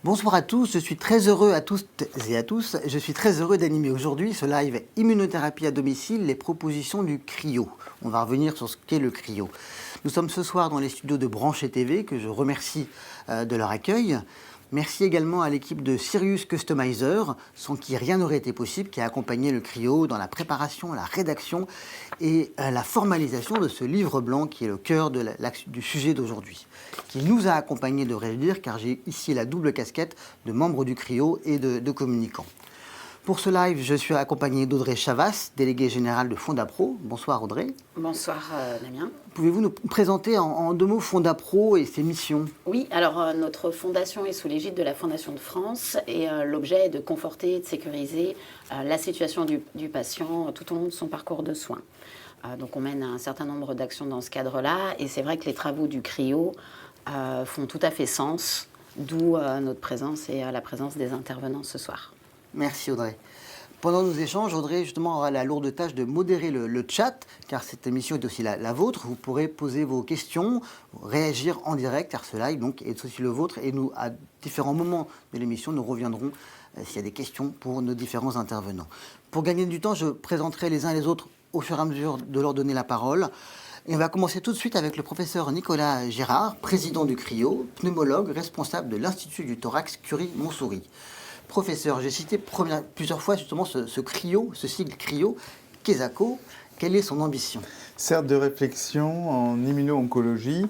Bonsoir à tous, je suis très heureux à tous et à tous. Je suis très heureux d'animer aujourd'hui ce live immunothérapie à domicile, les propositions du CRIO. On va revenir sur ce qu'est le CRIO. Nous sommes ce soir dans les studios de Branché TV, que je remercie de leur accueil. Merci également à l'équipe de Sirius Customizer, sans qui rien n'aurait été possible, qui a accompagné le CRIO dans la préparation, la rédaction et la formalisation de ce livre blanc qui est le cœur du sujet d'aujourd'hui. Qui nous a accompagnés, devrais-je dire, car j'ai ici la double casquette de membre du CRIO et de communicant. Pour ce live, je suis accompagné d'Audrey Chavas, déléguée générale de Fondapro. Bonsoir Audrey. Bonsoir Damien. Pouvez-vous nous présenter en deux mots Fondapro et ses missions? Oui, alors notre fondation est sous l'égide de la Fondation de France et l'objet est de conforter et de sécuriser la situation du patient tout au long de son parcours de soins. Donc on mène un certain nombre d'actions dans ce cadre-là et c'est vrai que les travaux du CRIO font tout à fait sens, d'où notre présence et la présence des intervenants ce soir. Merci Audrey. Pendant nos échanges, Audrey justement aura la lourde tâche de modérer le chat, car cette émission est aussi la vôtre. Vous pourrez poser vos questions, réagir en direct, car ce live donc, est aussi le vôtre. Et nous, à différents moments de l'émission, nous reviendrons s'il y a des questions pour nos différents intervenants. Pour gagner du temps, je présenterai les uns et les autres au fur et à mesure de leur donner la parole. Et on va commencer tout de suite avec le professeur Nicolas Gérard, président du CRIO, pneumologue, responsable de l'Institut du thorax Curie-Montsouris. Professeur, j'ai cité plusieurs fois justement ce CRIO, ce sigle CRIO. Quesaco, quelle est son ambition? Certes de réflexion en immuno-oncologie,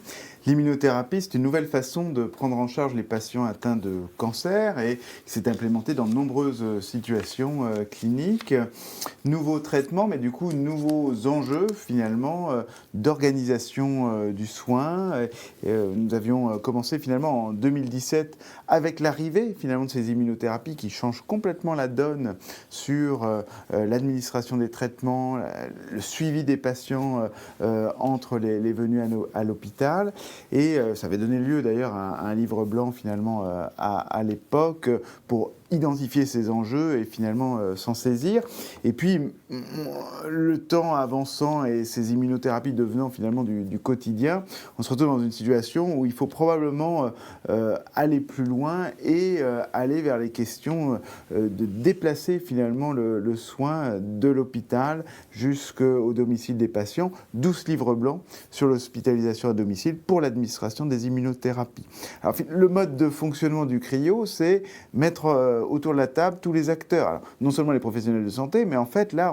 l'immunothérapie, c'est une nouvelle façon de prendre en charge les patients atteints de cancer et c'est implémenté dans de nombreuses situations cliniques. Nouveaux traitements, mais du coup, nouveaux enjeux finalement d'organisation du soin. Nous avions commencé finalement en 2017 avec l'arrivée finalement de ces immunothérapies qui changent complètement la donne sur l'administration des traitements, le suivi des patients entre les venues à l'hôpital. Et ça avait donné lieu d'ailleurs à un livre blanc finalement à l'époque pour identifier ces enjeux et finalement s'en saisir. Et puis, le temps avançant et ces immunothérapies devenant finalement du quotidien, on se retrouve dans une situation où il faut probablement aller plus loin et aller vers les questions de déplacer finalement le soin de l'hôpital jusqu'au domicile des patients, d'où ce livre blanc sur l'hospitalisation à domicile pour l'administration des immunothérapies. Alors, le mode de fonctionnement du CRIO, c'est mettre autour de la table tous les acteurs. Alors, non seulement les professionnels de santé, mais en fait, là,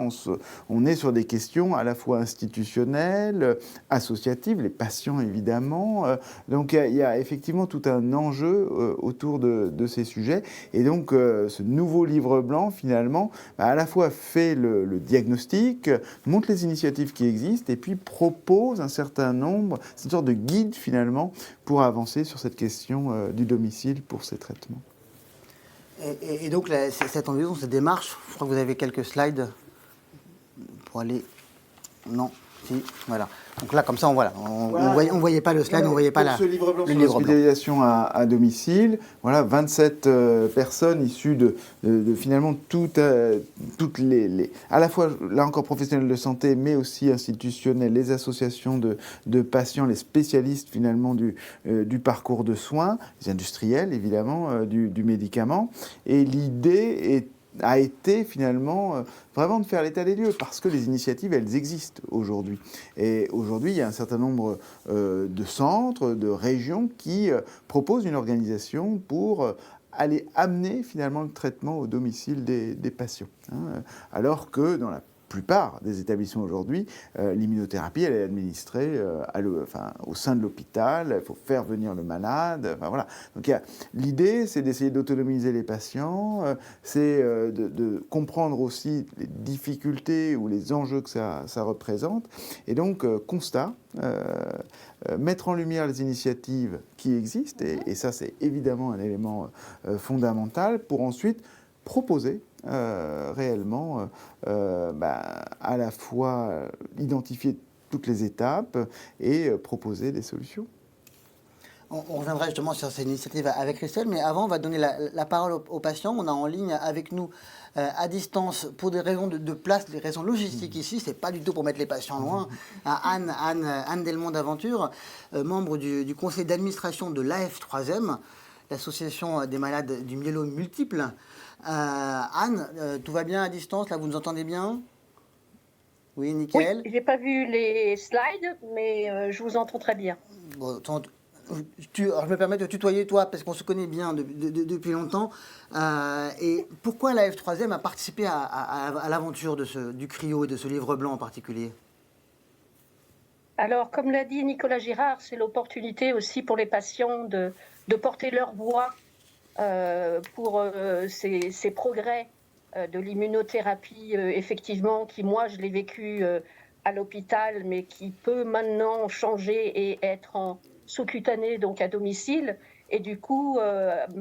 on est sur des questions à la fois institutionnelles, associatives, les patients évidemment. Donc, il y a effectivement tout un enjeu autour de ces sujets. Et donc, ce nouveau livre blanc, finalement, à la fois fait le diagnostic, montre les initiatives qui existent et puis propose un certain nombre, c'est une sorte de guide, finalement, pour avancer sur cette question du domicile pour ces traitements. Et donc, cette ambition, cette démarche, je crois que vous avez quelques slides pour aller... Non, si, voilà. Donc là, comme ça, on voyait pas le slide, on ne voyait pas ce livre blanc le sur livre blanc. L'hospitalisation à domicile, voilà, 27 personnes issues de finalement toutes les... À la fois, là encore, professionnels de santé, mais aussi institutionnels, les associations de patients, les spécialistes finalement du parcours de soins, les industriels, évidemment, du médicament. Et l'idée a été finalement vraiment de faire l'état des lieux parce que les initiatives, elles existent aujourd'hui. Et aujourd'hui, il y a un certain nombre de centres, de régions qui proposent une organisation pour aller amener finalement le traitement au domicile des patients. Alors que dans la plupart des établissements aujourd'hui, l'immunothérapie, elle est administrée au sein de l'hôpital, il faut faire venir le malade, voilà. Donc l'idée, c'est d'essayer d'autonomiser les patients, c'est de comprendre aussi les difficultés ou les enjeux que ça représente, et donc constat, mettre en lumière les initiatives qui existent, et ça c'est évidemment un élément fondamental, pour ensuite proposer réellement à la fois identifier toutes les étapes et proposer des solutions. On reviendra justement sur ces initiatives avec Christelle, mais avant, on va donner la parole aux patients. On a en ligne avec nous, à distance, pour des raisons de place, des raisons logistiques ici, c'est pas du tout pour mettre les patients loin, Anne Delmont d'Aventure, membre du conseil d'administration de l'AF3M. l'association des malades du myélome multiple. Anne, tout va bien à distance, là vous nous entendez bien? Oui, Oui, nickel. j'ai pas vu les slides, mais je vous entends très bien. Bon, alors je me permets de tutoyer toi, parce qu'on se connaît bien depuis longtemps. Et pourquoi la F3M a participé à l'aventure du CRIO et de ce livre blanc en particulier? Alors, comme l'a dit Nicolas Girard, c'est l'opportunité aussi pour les patients de porter leur voix pour ces progrès de l'immunothérapie, effectivement, qui, moi, je l'ai vécu à l'hôpital, mais qui peut maintenant changer et être en sous-cutané, donc à domicile. Et du coup,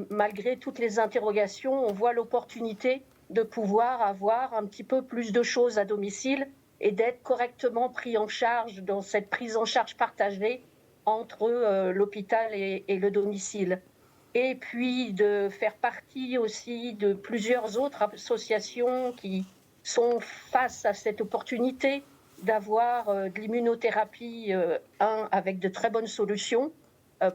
malgré toutes les interrogations, on voit l'opportunité de pouvoir avoir un petit peu plus de choses à domicile et d'être correctement pris en charge dans cette prise en charge partagée entre l'hôpital et le domicile. Et puis de faire partie aussi de plusieurs autres associations qui sont face à cette opportunité d'avoir de l'immunothérapie, avec de très bonnes solutions,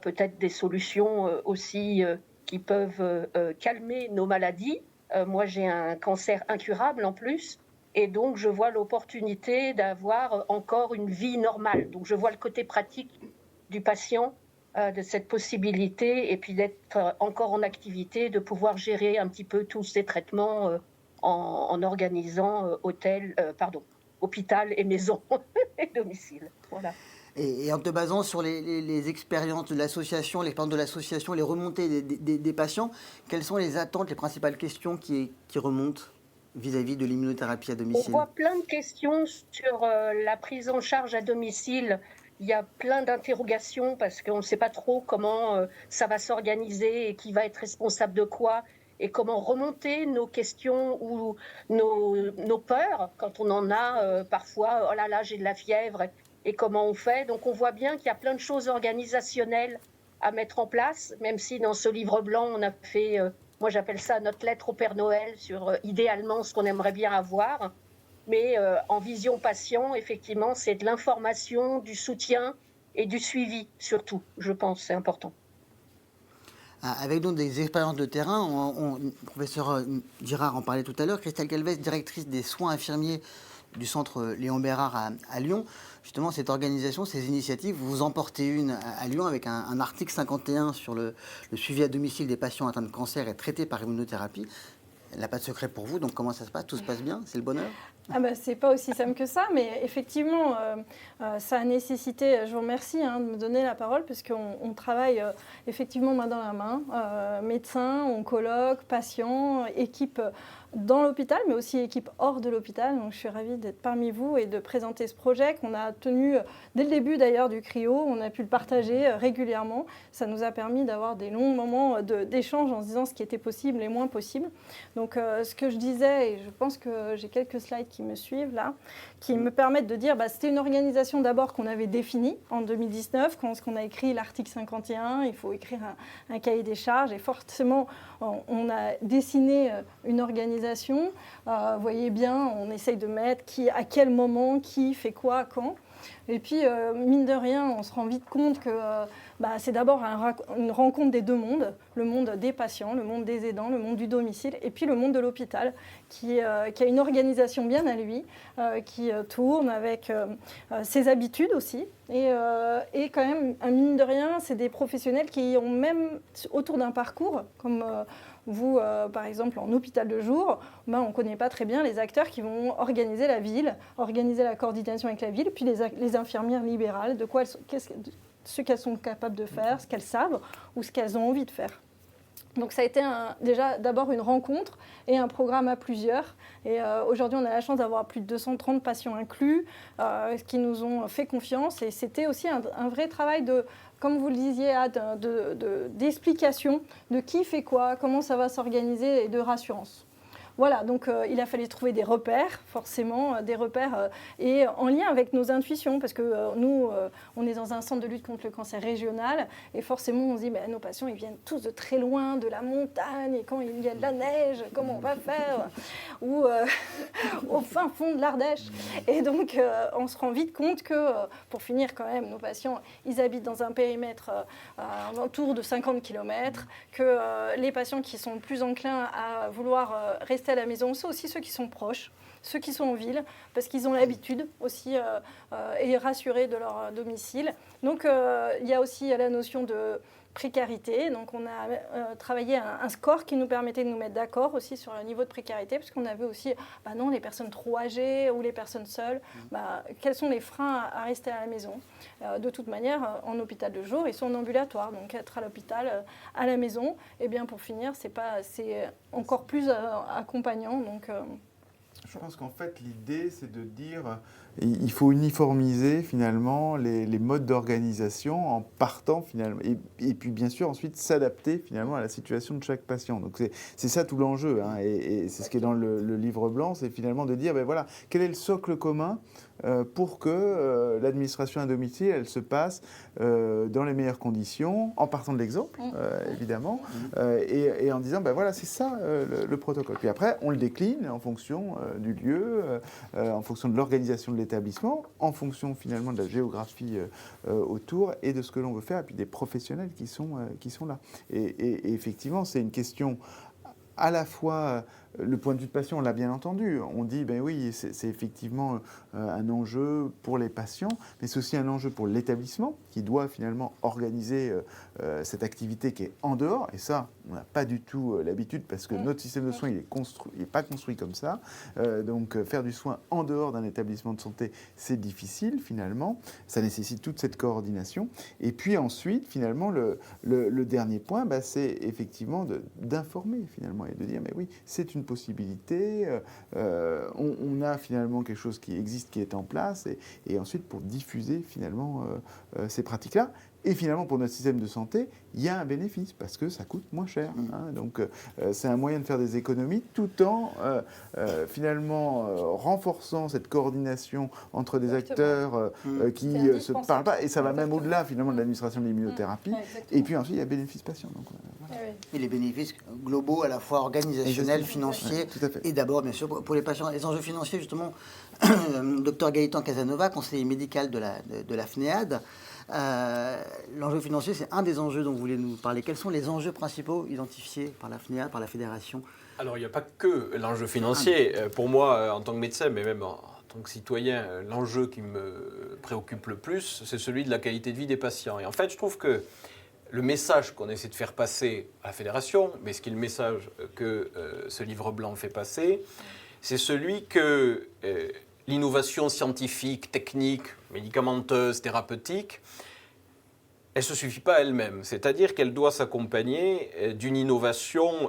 peut-être des solutions aussi qui peuvent calmer nos maladies. Moi, j'ai un cancer incurable en plus, et donc je vois l'opportunité d'avoir encore une vie normale. Donc je vois le côté pratique du patient, de cette possibilité, et puis d'être encore en activité, de pouvoir gérer un petit peu tous ces traitements en organisant hôpital et maison et domicile. Voilà. Et en te basant sur les expériences de l'association, l'expérience de l'association, les remontées des patients, quelles sont les attentes, les principales questions qui remontent vis-à-vis de l'immunothérapie à On domicile? voit plein de questions sur la prise en charge à domicile. Il y a plein d'interrogations parce qu'on ne sait pas trop comment ça va s'organiser et qui va être responsable de quoi, et comment remonter nos questions ou nos peurs quand on en a parfois. Oh là là, j'ai de la fièvre, et comment on fait? Donc on voit bien qu'il y a plein de choses organisationnelles à mettre en place, même si dans ce livre blanc, on a fait, moi j'appelle ça notre lettre au Père Noël sur idéalement ce qu'on aimerait bien avoir. Mais en vision patient, effectivement, c'est de l'information, du soutien et du suivi surtout, je pense, c'est important. Avec donc des expériences de terrain, professeur Girard en parlait tout à l'heure, Christelle Calvez, directrice des soins infirmiers du centre Léon Bérard à Lyon. Justement, cette organisation, ces initiatives, vous en portez une à Lyon avec un article 51 sur le suivi à domicile des patients atteints de cancer et traités par immunothérapie. Elle n'a pas de secret pour vous, donc comment ça se passe? Tout se passe bien? C'est le bonheur? C'est pas aussi simple que ça, mais effectivement, ça a nécessité, je vous remercie de me donner la parole, parce qu'on travaille effectivement main dans la main, médecins, oncologues, patients, équipe dans l'hôpital, mais aussi équipe hors de l'hôpital. Donc je suis ravie d'être parmi vous et de présenter ce projet qu'on a tenu dès le début d'ailleurs du CRIO. On a pu le partager régulièrement. Ça nous a permis d'avoir des longs moments d'échange en se disant ce qui était possible et moins possible. Donc ce que je disais, et je pense que j'ai quelques slides qui me suivent là, qui me permettent de dire, c'était une organisation d'abord qu'on avait définie en 2019, quand on a écrit l'article 51, il faut écrire un cahier des charges, et forcément on a dessiné une organisation. Vous voyez bien, on essaye de mettre qui, à quel moment, qui fait quoi, quand. Et puis, mine de rien, on se rend vite compte que c'est d'abord une rencontre des deux mondes, le monde des patients, le monde des aidants, le monde du domicile, et puis le monde de l'hôpital, qui a une organisation bien à lui, qui tourne avec ses habitudes aussi. Et quand même, mine de rien, c'est des professionnels qui ont même, autour d'un parcours, comme vous, par exemple, en hôpital de jour, on ne connaît pas très bien les acteurs qui vont organiser la ville, organiser la coordination avec la ville, puis les infirmières libérales, ce qu'elles sont capables de faire, ce qu'elles savent ou ce qu'elles ont envie de faire. Donc ça a été déjà d'abord une rencontre et un programme à plusieurs. Et aujourd'hui, on a la chance d'avoir plus de 230 patients inclus qui nous ont fait confiance. Et c'était aussi un vrai travail de, comme vous le disiez, d'explication de qui fait quoi, comment ça va s'organiser et de rassurance. Voilà, donc il a fallu trouver des repères, forcément, des repères et en lien avec nos intuitions, parce que nous, on est dans un centre de lutte contre le cancer régional, et forcément, on se dit, nos patients, ils viennent tous de très loin, de la montagne, et quand il y a de la neige, comment on va faire? Ou au fin fond de l'Ardèche. Et donc, on se rend vite compte que, pour finir quand même, nos patients, ils habitent dans un périmètre autour de 50 km, que les patients qui sont plus enclins à vouloir rester à la maison, c'est aussi ceux qui sont proches, ceux qui sont en ville, parce qu'ils ont l'habitude aussi et rassurés de leur domicile. Donc il y a aussi la notion de précarité. Donc on a travaillé un score qui nous permettait de nous mettre d'accord aussi sur le niveau de précarité, parce qu'on avait aussi, non, les personnes trop âgées ou les personnes seules, quels sont les freins à rester à la maison. De toute manière, en hôpital de jour, ils sont en ambulatoire, donc être à l'hôpital, à la maison, et bien pour finir, c'est encore plus accompagnant. Donc, je pense qu'en fait, l'idée, c'est de dire il faut uniformiser finalement les modes d'organisation en partant finalement, et puis bien sûr ensuite s'adapter finalement à la situation de chaque patient. Donc c'est ça tout l'enjeu, hein, et c'est ce qui est dans le livre blanc, c'est finalement de dire voilà, quel est le socle commun pour que l'administration à domicile, elle se passe dans les meilleures conditions, en partant de l'exemple, évidemment, et en disant, voilà, c'est ça le protocole. Puis après, on le décline en fonction du lieu, en fonction de l'organisation de l'établissement, en fonction finalement de la géographie autour et de ce que l'on veut faire, et puis des professionnels qui sont là. Et effectivement, c'est une question à la fois... Le point de vue de patient, on l'a bien entendu. On dit, oui, c'est effectivement un enjeu pour les patients, mais c'est aussi un enjeu pour l'établissement qui doit finalement organiser cette activité qui est en dehors. Et ça, on n'a pas du tout l'habitude parce que notre système de soins, il n'est pas construit comme ça. Donc, faire du soin en dehors d'un établissement de santé, c'est difficile finalement. Ça nécessite toute cette coordination. Et puis ensuite, finalement, le dernier point, c'est effectivement d'informer finalement et de dire, mais oui, c'est une possibilité, on a finalement quelque chose qui existe, qui est en place, et ensuite pour diffuser finalement ces pratiques-là. Et finalement, pour notre système de santé, il y a un bénéfice parce que ça coûte moins cher. Hein. Donc, c'est un moyen de faire des économies tout en finalement renforçant cette coordination entre des acteurs qui ne se parlent pas. Et ça va même au-delà finalement de l'administration de l'immunothérapie. Et puis ensuite, il y a bénéfice patient. Donc, voilà. Et les bénéfices globaux, à la fois organisationnels, financiers, et d'abord, bien sûr, pour les patients. Les enjeux financiers, justement, Dr Gaëtan Casanova, conseiller médical de la FNEAD, l'enjeu financier, c'est un des enjeux dont vous voulez nous parler. Quels sont les enjeux principaux identifiés par la FNEAD, par la Fédération ? Alors, il n'y a pas que l'enjeu financier. Pour moi, en tant que médecin, mais même en tant que citoyen, l'enjeu qui me préoccupe le plus, c'est celui de la qualité de vie des patients. Et en fait, je trouve que le message qu'on essaie de faire passer à la Fédération, mais ce qui est le message que ce livre blanc fait passer, c'est celui que l'innovation scientifique, technique, médicamenteuse, thérapeutique, elle ne se suffit pas elle-même. C'est-à-dire qu'elle doit s'accompagner d'une innovation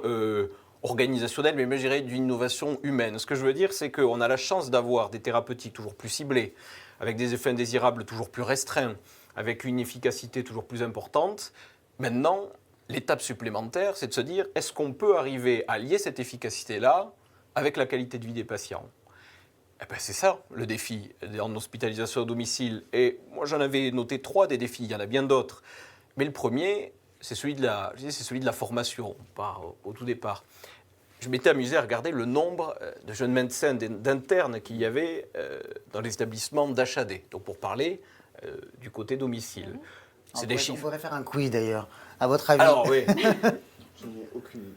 organisationnelle, mais même, je dirais, d'une innovation humaine. Ce que je veux dire, c'est qu'on a la chance d'avoir des thérapeutiques toujours plus ciblées, avec des effets indésirables toujours plus restreints, avec une efficacité toujours plus importante. Maintenant, l'étape supplémentaire, c'est de se dire, est-ce qu'on peut arriver à lier cette efficacité-là avec la qualité de vie des patients ? C'est ça le défi en hospitalisation à domicile. Et moi, j'en avais noté 3 des défis, il y en a bien d'autres. Mais le premier, c'est celui de la formation, au tout départ. Je m'étais amusé à regarder le nombre de jeunes médecins, d'internes qu'il y avait dans les établissements d'HAD, donc pour parler du côté domicile. C'est des chiffres. On pourrait faire un quiz d'ailleurs, à votre avis. Alors oui. Je n'ai aucune idée.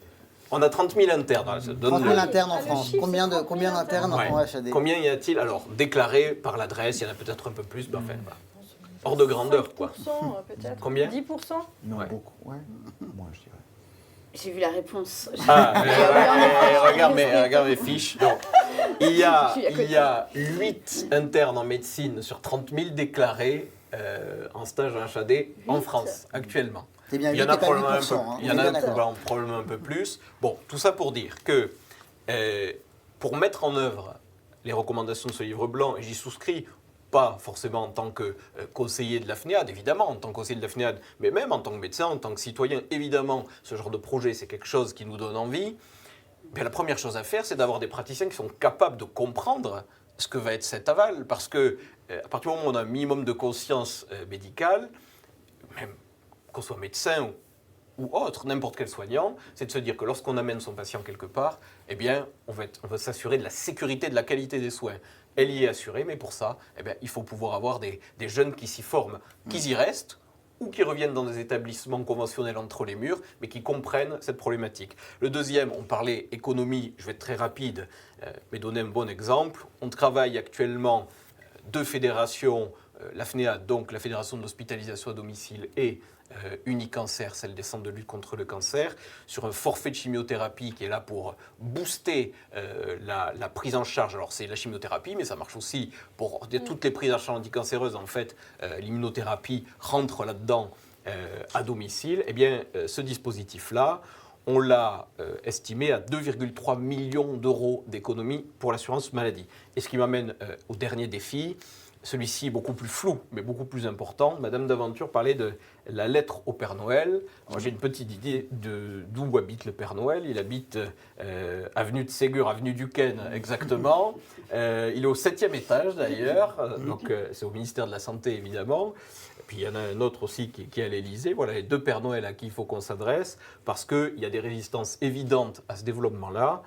On a 30 000 internes. 30 000 internes en France. Combien d'internes en HAD ? Combien y a-t-il ? Alors, déclarés par l'adresse, il y en a peut-être un peu plus, mais enfin, hors de grandeur, quoi. 5% peut-être. Combien ? 10%. Non, beaucoup. Ouais. Moi, je dirais. J'ai vu la réponse. Regarde mes fiches. Donc, il y a 8 internes en médecine sur 30 000 déclarés en stage en HAD en France, actuellement. C'est bien, il y en a probablement un probablement un peu plus. Bon, tout ça pour dire que pour mettre en œuvre les recommandations de ce livre blanc, et j'y souscris, pas forcément en tant que conseiller de la FNEAD, évidemment, en tant que conseiller de la FNEAD, mais même en tant que médecin, en tant que citoyen, évidemment, ce genre de projet, c'est quelque chose qui nous donne envie. bien, la première chose à faire, c'est d'avoir des praticiens qui sont capables de comprendre ce que va être cet aval. Parce que à partir du moment où on a un minimum de conscience médicale, même qu'on soit médecin ou autre, n'importe quel soignant, c'est de se dire que lorsqu'on amène son patient quelque part, eh bien, on va s'assurer de la sécurité, de la qualité des soins. Elle y est assurée, mais pour ça, eh bien, il faut pouvoir avoir des jeunes qui s'y forment, qui y restent, ou qui reviennent dans des établissements conventionnels entre les murs, mais qui comprennent cette problématique. Le deuxième, on parlait économie, je vais être très rapide, mais donner un bon exemple. On travaille actuellement 2 fédérations, la FNEA, donc la Fédération de l'hospitalisation à domicile, et Unicancer, celle des centres de lutte contre le cancer, sur un forfait de chimiothérapie qui est là pour booster la prise en charge. Alors c'est la chimiothérapie, mais ça marche aussi pour toutes les prises en charge anticancéreuses. En fait, l'immunothérapie rentre là-dedans à domicile. Eh bien, ce dispositif-là, on l'a estimé à 2,3 millions d'euros d'économie pour l'assurance maladie. Et ce qui m'amène au dernier défi. Celui-ci est beaucoup plus flou, mais beaucoup plus important. Madame d'Aventure parlait de la lettre au Père Noël. Moi, j'ai une petite idée d'où habite le Père Noël. Il habite avenue de Ségur, avenue Duquesne, exactement. Il est au 7e étage, d'ailleurs. Donc, c'est au ministère de la Santé, évidemment. Puis, il y en a un autre aussi qui est à l'Élysée. Voilà les 2 Pères Noël à qui il faut qu'on s'adresse, parce qu'il y a des résistances évidentes à ce développement-là.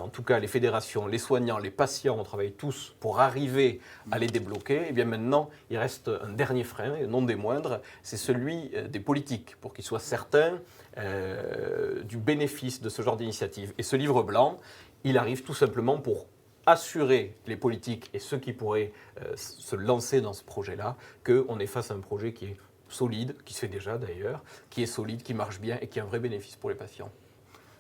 En tout cas, les fédérations, les soignants, les patients, on travaille tous pour arriver à les débloquer. Et bien maintenant, il reste un dernier frein, et non des moindres, c'est celui des politiques, pour qu'ils soient certains du bénéfice de ce genre d'initiative. Et ce livre blanc, il arrive tout simplement pour assurer les politiques et ceux qui pourraient se lancer dans ce projet-là, qu'on est face à un projet qui est solide, qui se fait déjà d'ailleurs, qui est solide, qui marche bien et qui a un vrai bénéfice pour les patients.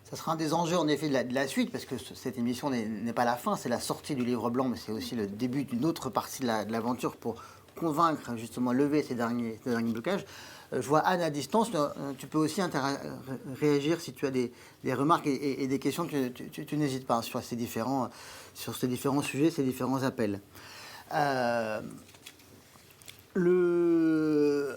Ça sera un des enjeux en effet de la suite, parce que cette émission n'est pas la fin, c'est la sortie du livre blanc, mais c'est aussi le début d'une autre partie de l'aventure pour convaincre, justement, lever ces derniers blocages. Je vois Anne à distance, tu peux aussi réagir si tu as des remarques et des questions, tu n'hésites pas sur ces différents sujets, ces différents appels. Il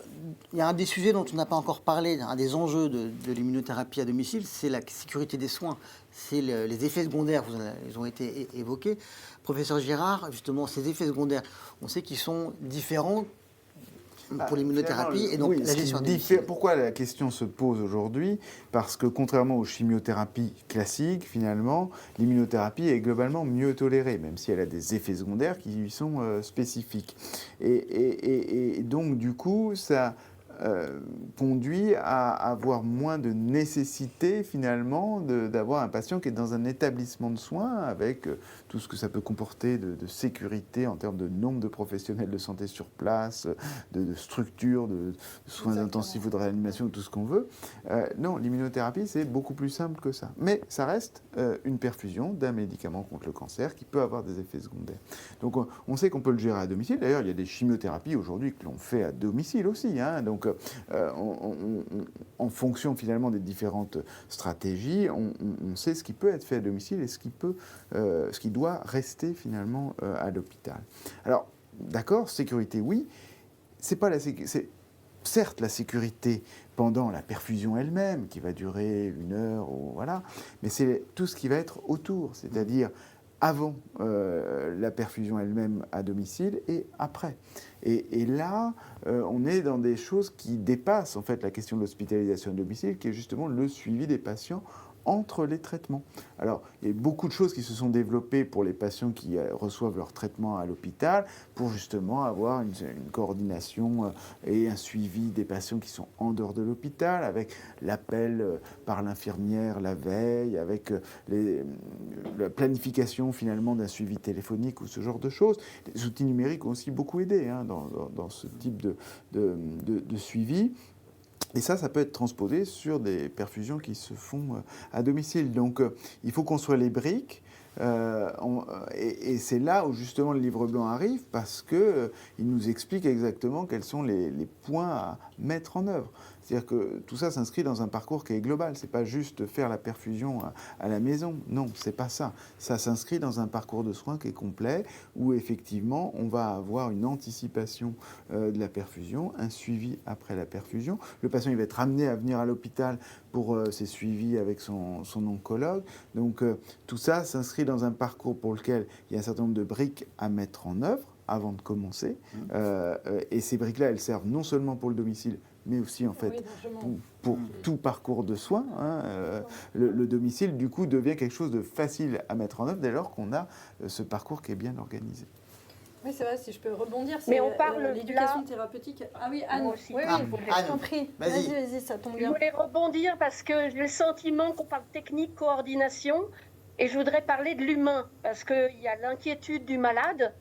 y a un des sujets dont on n'a pas encore parlé, un des enjeux de l'immunothérapie à domicile, c'est la sécurité des soins, c'est les effets secondaires, ils ont été évoqués. Professeur Girard, justement, ces effets secondaires, on sait qu'ils sont différents pour l'immunothérapie et donc oui, la gestion à domicile. Pourquoi la question se pose aujourd'hui? Parce que contrairement aux chimiothérapies classiques, finalement, l'immunothérapie est globalement mieux tolérée, même si elle a des effets secondaires qui lui sont spécifiques. Et donc, du coup, ça conduit à avoir moins de nécessité finalement d'avoir un patient qui est dans un établissement de soins avec tout ce que ça peut comporter de sécurité en termes de nombre de professionnels de santé sur place, de structures, de soins intensifs ou de réanimation, tout ce qu'on veut. Non, l'immunothérapie, c'est beaucoup plus simple que ça. Mais ça reste une perfusion d'un médicament contre le cancer qui peut avoir des effets secondaires. Donc on sait qu'on peut le gérer à domicile. D'ailleurs, il y a des chimiothérapies aujourd'hui que l'on fait à domicile aussi. Donc en fonction finalement des différentes stratégies, on sait ce qui peut être fait à domicile et ce qui doit rester finalement à l'hôpital. Alors, d'accord, sécurité, oui. C'est certes la sécurité pendant la perfusion elle-même, qui va durer 1 heure, voilà, mais c'est tout ce qui va être autour, c'est-à-dire avant la perfusion elle-même à domicile et après. Et là, on est dans des choses qui dépassent en fait la question de l'hospitalisation à domicile, qui est justement le suivi des patients entre les traitements. Alors, il y a beaucoup de choses qui se sont développées pour les patients qui reçoivent leur traitement à l'hôpital, pour justement avoir une coordination et un suivi des patients qui sont en dehors de l'hôpital, avec l'appel par l'infirmière la veille, avec la planification finalement d'un suivi téléphonique ou ce genre de choses. Les outils numériques ont aussi beaucoup aidé dans ce type de suivi. Et ça peut être transposé sur des perfusions qui se font à domicile. Donc, il faut construire les briques. Et c'est là où justement le livre blanc arrive, parce qu'il nous explique exactement quels sont les points à mettre en œuvre. C'est-à-dire que tout ça s'inscrit dans un parcours qui est global. C'est pas juste faire la perfusion à la maison. Non, c'est pas ça. Ça s'inscrit dans un parcours de soins qui est complet, où effectivement, on va avoir une anticipation de la perfusion, un suivi après la perfusion. Le patient, il va être amené à venir à l'hôpital pour ses suivis avec son oncologue. Donc, tout ça s'inscrit dans un parcours pour lequel il y a un certain nombre de briques à mettre en œuvre avant de commencer. Et ces briques-là, elles servent non seulement pour le domicile, mais aussi en fait pour tout parcours de soins. Le domicile, du coup, devient quelque chose de facile à mettre en œuvre dès lors qu'on a ce parcours qui est bien organisé. Oui, c'est vrai, si je peux rebondir, Mais c'est on parle l'éducation là... thérapeutique. Ah oui, Anne, Moi aussi. oui, Ah, je t'en prie. Vas-y, ça tombe Je bien. voulais rebondir parce que j'ai le sentiment qu'on parle technique, coordination, et je voudrais parler de l'humain, parce qu'il y a l'inquiétude du malade.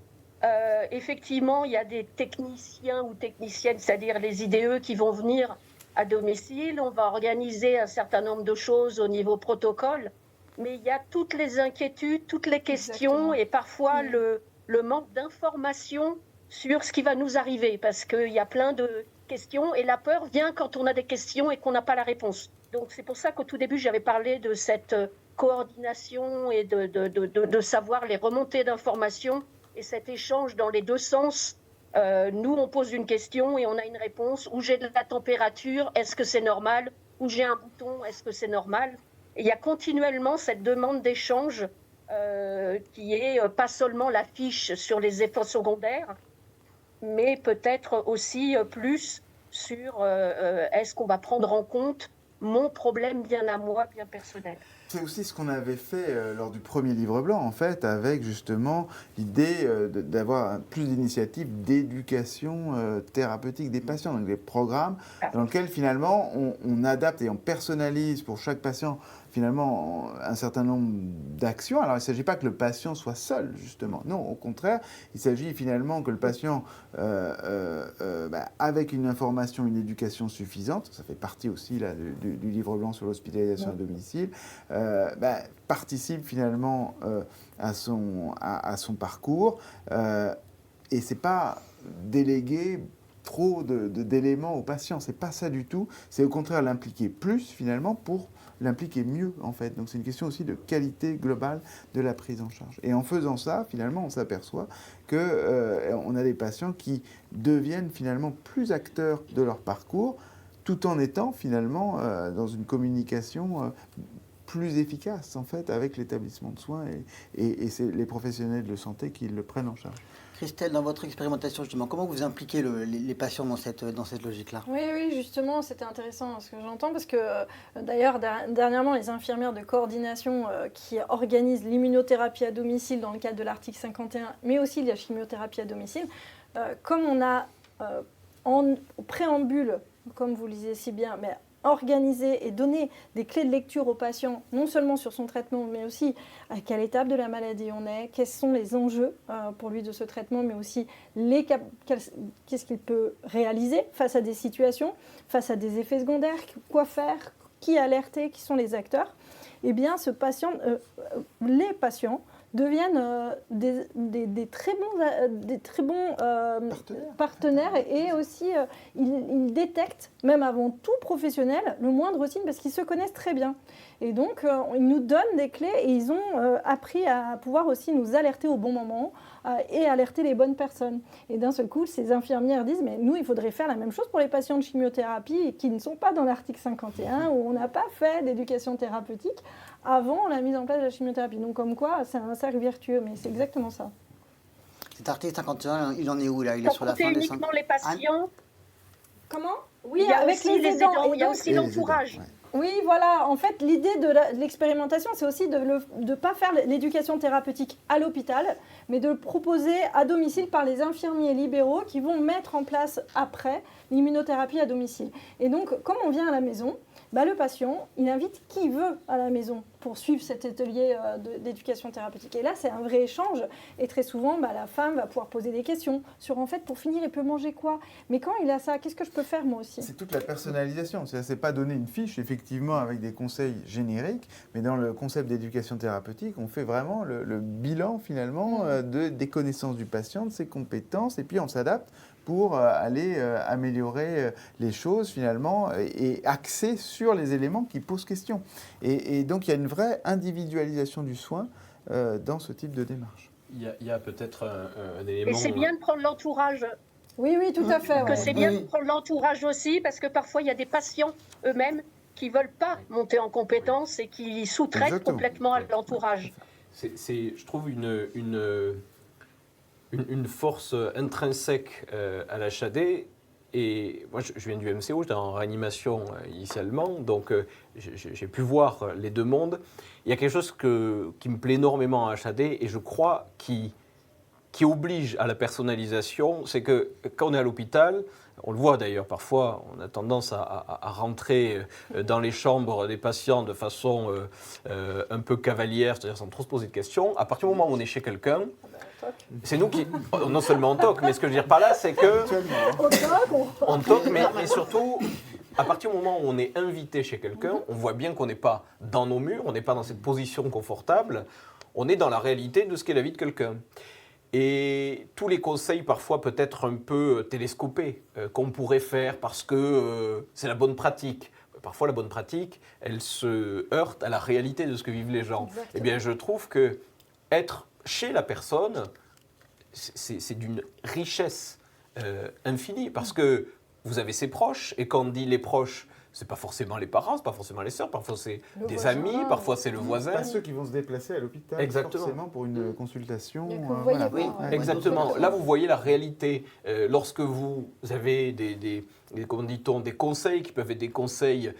Effectivement, il y a des techniciens ou techniciennes, c'est-à-dire les IDE qui vont venir à domicile. On va organiser un certain nombre de choses au niveau protocole, mais il y a toutes les inquiétudes, toutes les questions. Exactement. Et parfois le manque d'informations sur ce qui va nous arriver, parce qu'il y a plein de questions et la peur vient quand on a des questions et qu'on n'a pas la réponse. Donc c'est pour ça qu'au tout début, j'avais parlé de cette coordination et de savoir les remontées d'informations et cet échange dans les deux sens. Nous, on pose une question et on a une réponse. Ou j'ai de la température, est-ce que c'est normal? Ou j'ai un bouton, est-ce que c'est normal? Et il y a continuellement cette demande d'échange qui est pas seulement la fiche sur les effets secondaires, mais peut-être aussi plus sur est-ce qu'on va prendre en compte mon problème bien à moi, bien personnel. C'est aussi ce qu'on avait fait lors du premier livre blanc, en fait, avec justement l'idée d'avoir plus d'initiatives d'éducation thérapeutique des patients, donc des programmes dans lesquels finalement on adapte et on personnalise pour chaque patient finalement un certain nombre d'actions. Alors il ne s'agit pas que le patient soit seul, justement. Non, au contraire, il s'agit finalement que le patient, avec une information, une éducation suffisante, ça fait partie aussi là, du livre blanc sur l'hospitalisation à domicile, participe finalement à son parcours. Et ce n'est pas déléguer trop d'éléments au patient, c'est pas ça du tout. C'est au contraire l'impliquer plus finalement pour l'impliquer mieux en fait. Donc c'est une question aussi de qualité globale de la prise en charge. Et en faisant ça, finalement, on s'aperçoit qu'on a des patients qui deviennent finalement plus acteurs de leur parcours, tout en étant finalement dans une communication plus efficace en fait avec l'établissement de soins et c'est les professionnels de santé qui le prennent en charge. Christelle, dans votre expérimentation, justement, comment vous impliquez les patients dans cette logique-là? Oui, justement, c'était intéressant ce que j'entends, parce que d'ailleurs, dernièrement, les infirmières de coordination qui organisent l'immunothérapie à domicile dans le cadre de l'article 51, mais aussi la chimiothérapie à domicile, comme on a au préambule, comme vous le disiez si bien, mais organiser et donner des clés de lecture au patient, non seulement sur son traitement, mais aussi à quelle étape de la maladie on est, quels sont les enjeux pour lui de ce traitement, mais aussi qu'est-ce qu'il peut réaliser face à des situations, face à des effets secondaires, quoi faire, qui alerter, qui sont les acteurs. Eh bien, les patients deviennent des très bons partenaires et aussi ils détectent, même avant tout professionnel, le moindre signe parce qu'ils se connaissent très bien. Et donc, ils nous donnent des clés et ils ont appris à pouvoir aussi nous alerter au bon moment et alerter les bonnes personnes. Et d'un seul coup, ces infirmières disent, mais nous, il faudrait faire la même chose pour les patients de chimiothérapie qui ne sont pas dans l'article 51, où on n'a pas fait d'éducation thérapeutique avant la mise en place de la chimiothérapie. Donc, comme quoi, c'est un cercle vertueux, mais c'est exactement ça. Cet article 51, il en est où là? Il est sur la fin des uniquement les patients. Comment? Oui, il y a avec aussi les aidants, il y a aussi l'entourage. Oui, voilà. En fait, l'idée de l'expérimentation, c'est aussi de ne pas faire l'éducation thérapeutique à l'hôpital, mais de le proposer à domicile par les infirmiers libéraux qui vont mettre en place après l'immunothérapie à domicile. Et donc, comme on vient à la maison, le patient, il invite qui veut à la maison pour suivre cet atelier d'éducation thérapeutique. Et là, c'est un vrai échange. Et très souvent, la femme va pouvoir poser des questions sur, en fait, pour finir, il peut manger quoi? Mais quand il a ça, qu'est-ce que je peux faire moi aussi? C'est toute la personnalisation. C'est pas donner une fiche, effectivement, avec des conseils génériques, mais dans le concept d'éducation thérapeutique, on fait vraiment le bilan, finalement, des connaissances du patient, de ses compétences, et puis on s'adapte pour aller améliorer les choses finalement et axer sur les éléments qui posent question. Et donc il y a une vraie individualisation du soin dans ce type de démarche. Il y a peut-être un élément... Et c'est bien de prendre l'entourage. Oui, tout à fait. Que c'est bien de prendre l'entourage aussi, parce que parfois il y a des patients eux-mêmes qui ne veulent pas monter en compétence et qui sous-traitent complètement à l'entourage. C'est, je trouve, une force intrinsèque à l'HAD. Et moi, je viens du MCO, j'étais en réanimation initialement, donc j'ai pu voir les deux mondes. Il y a quelque chose qui me plaît énormément à HAD, et je crois qui oblige à la personnalisation, c'est que quand on est à l'hôpital, on le voit d'ailleurs parfois, on a tendance à rentrer dans les chambres des patients de façon un peu cavalière, c'est-à-dire sans trop se poser de questions. À partir du moment où on est chez quelqu'un, c'est nous qui... Non seulement on toque, mais ce que je veux dire par là, c'est que... On toque, mais surtout, à partir du moment où on est invité chez quelqu'un, on voit bien qu'on n'est pas dans nos murs, on n'est pas dans cette position confortable, on est dans la réalité de ce qu'est la vie de quelqu'un. Et tous les conseils, parfois peut-être un peu télescopés, qu'on pourrait faire parce que c'est la bonne pratique. Parfois, la bonne pratique, elle se heurte à la réalité de ce que vivent les gens. Exactement. Eh bien, je trouve que être chez la personne, c'est d'une richesse infinie, parce que vous avez ses proches, et quand on dit les proches, c'est pas forcément les parents, c'est pas forcément les sœurs, parfois c'est des voisin, amis, parfois c'est le voisin. Pas ceux qui vont se déplacer à l'hôpital, forcément pour une consultation. Voilà. Exactement. Là, vous voyez la réalité. Lorsque vous avez comment dit-on, des conseils qui peuvent être des conseils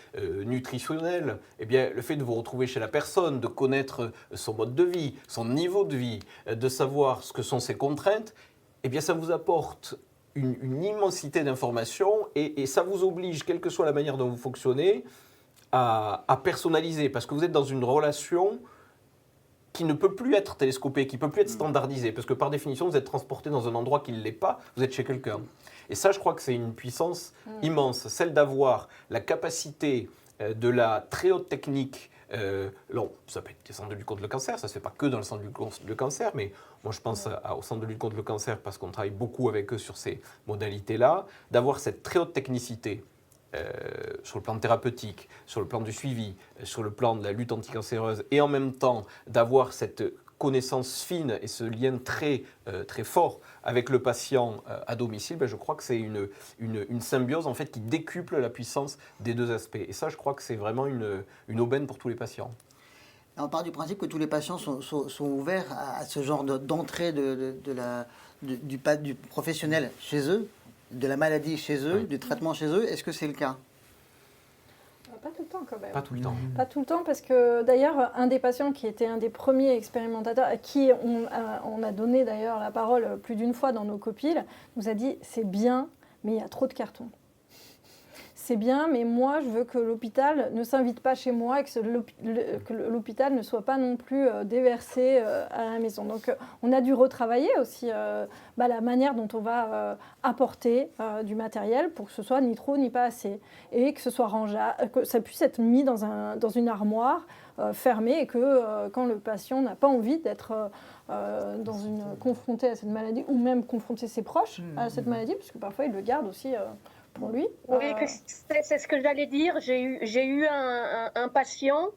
nutritionnels, eh bien, le fait de vous retrouver chez la personne, de connaître son mode de vie, son niveau de vie, de savoir ce que sont ses contraintes, eh bien, ça vous apporte une immensité d'informations et ça vous oblige, quelle que soit la manière dont vous fonctionnez, à personnaliser, parce que vous êtes dans une relation qui ne peut plus être télescopée, qui ne peut plus être standardisée, parce que par définition, vous êtes transporté dans un endroit qui ne l'est pas, vous êtes chez quelqu'un. Et ça, je crois que c'est une puissance immense, celle d'avoir la capacité de la très haute technique. Ça peut être des centres de lutte contre le cancer, ça ne se fait pas que dans le centre de lutte contre le cancer, mais moi je pense au centre de lutte contre le cancer parce qu'on travaille beaucoup avec eux sur ces modalités-là, d'avoir cette très haute technicité sur le plan thérapeutique, sur le plan du suivi, sur le plan de la lutte anticancéreuse, et en même temps d'avoir cette connaissance fine et ce lien très, très fort avec le patient à domicile, je crois que c'est une symbiose en fait, qui décuple la puissance des deux aspects. Et ça, je crois que c'est vraiment une aubaine pour tous les patients. On part du principe que tous les patients sont ouverts à ce genre d'entrée du professionnel chez eux, de la maladie chez eux, du traitement chez eux. Est-ce que c'est le cas ? Pas tout le temps quand même. Pas tout le temps. Pas tout le temps parce que d'ailleurs, un des patients qui était un des premiers expérimentateurs, à qui on a donné d'ailleurs la parole plus d'une fois dans nos copiles, nous a dit « c'est bien, mais il y a trop de cartons ». C'est bien, mais moi, je veux que l'hôpital ne s'invite pas chez moi et que l'hôpital ne soit pas non plus déversé à la maison. Donc, on a dû retravailler aussi la manière dont on va apporter du matériel pour que ce soit ni trop ni pas assez. Et que ce soit rangeable, que ça puisse être mis dans une armoire fermée et que quand le patient n'a pas envie d'être confronté à cette maladie ou même confronter ses proches à cette maladie, parce que parfois, il le garde aussi... pour lui. Oui, c'est ce que j'allais dire. J'ai eu un patient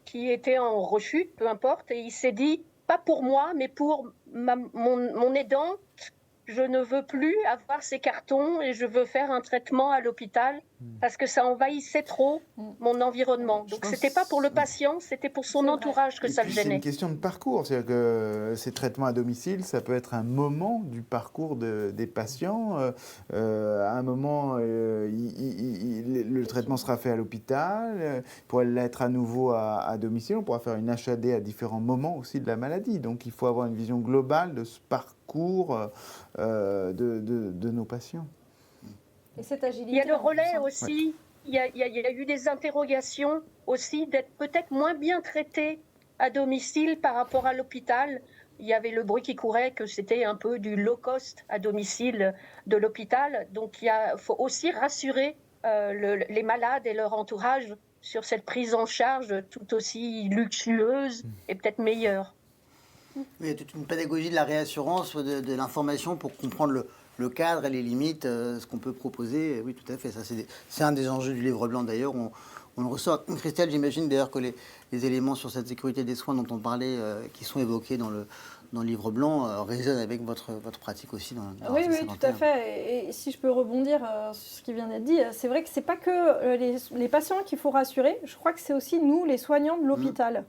qui était en rechute, peu importe, et il s'est dit, pas pour moi, mais pour mon aidante, je ne veux plus avoir ces cartons et je veux faire un traitement à l'hôpital parce que ça envahissait trop mon environnement. Donc c'était pas pour le patient, c'était pour son entourage que ça le gênait. C'est une question de parcours, c'est-à-dire que ces traitements à domicile, ça peut être un moment du parcours des patients. À un moment, le traitement sera fait à l'hôpital, pourrait l'être à nouveau à domicile. On pourra faire une HAD à différents moments aussi de la maladie. Donc il faut avoir une vision globale de ce parcours de nos patients. Et cette agilité, il y a le relais aussi. il y a eu des interrogations aussi d'être peut-être moins bien traités à domicile par rapport à l'hôpital. Il y avait le bruit qui courait que c'était un peu du low cost à domicile de l'hôpital. Donc il faut aussi rassurer les malades et leur entourage sur cette prise en charge tout aussi luxueuse et peut-être meilleure. Il y a toute une pédagogie de la réassurance, de l'information pour comprendre le cadre et les limites, ce qu'on peut proposer. Oui, tout à fait. Ça, c'est un des enjeux du livre blanc d'ailleurs. On le ressort. Christelle, j'imagine d'ailleurs que les éléments sur cette sécurité des soins dont on parlait, qui sont évoqués dans le livre blanc, résonnent avec votre pratique aussi. Oui, tout à fait. Et si je peux rebondir sur ce qui vient d'être dit, c'est vrai que ce n'est pas que les patients qu'il faut rassurer. Je crois que c'est aussi nous, les soignants de l'hôpital.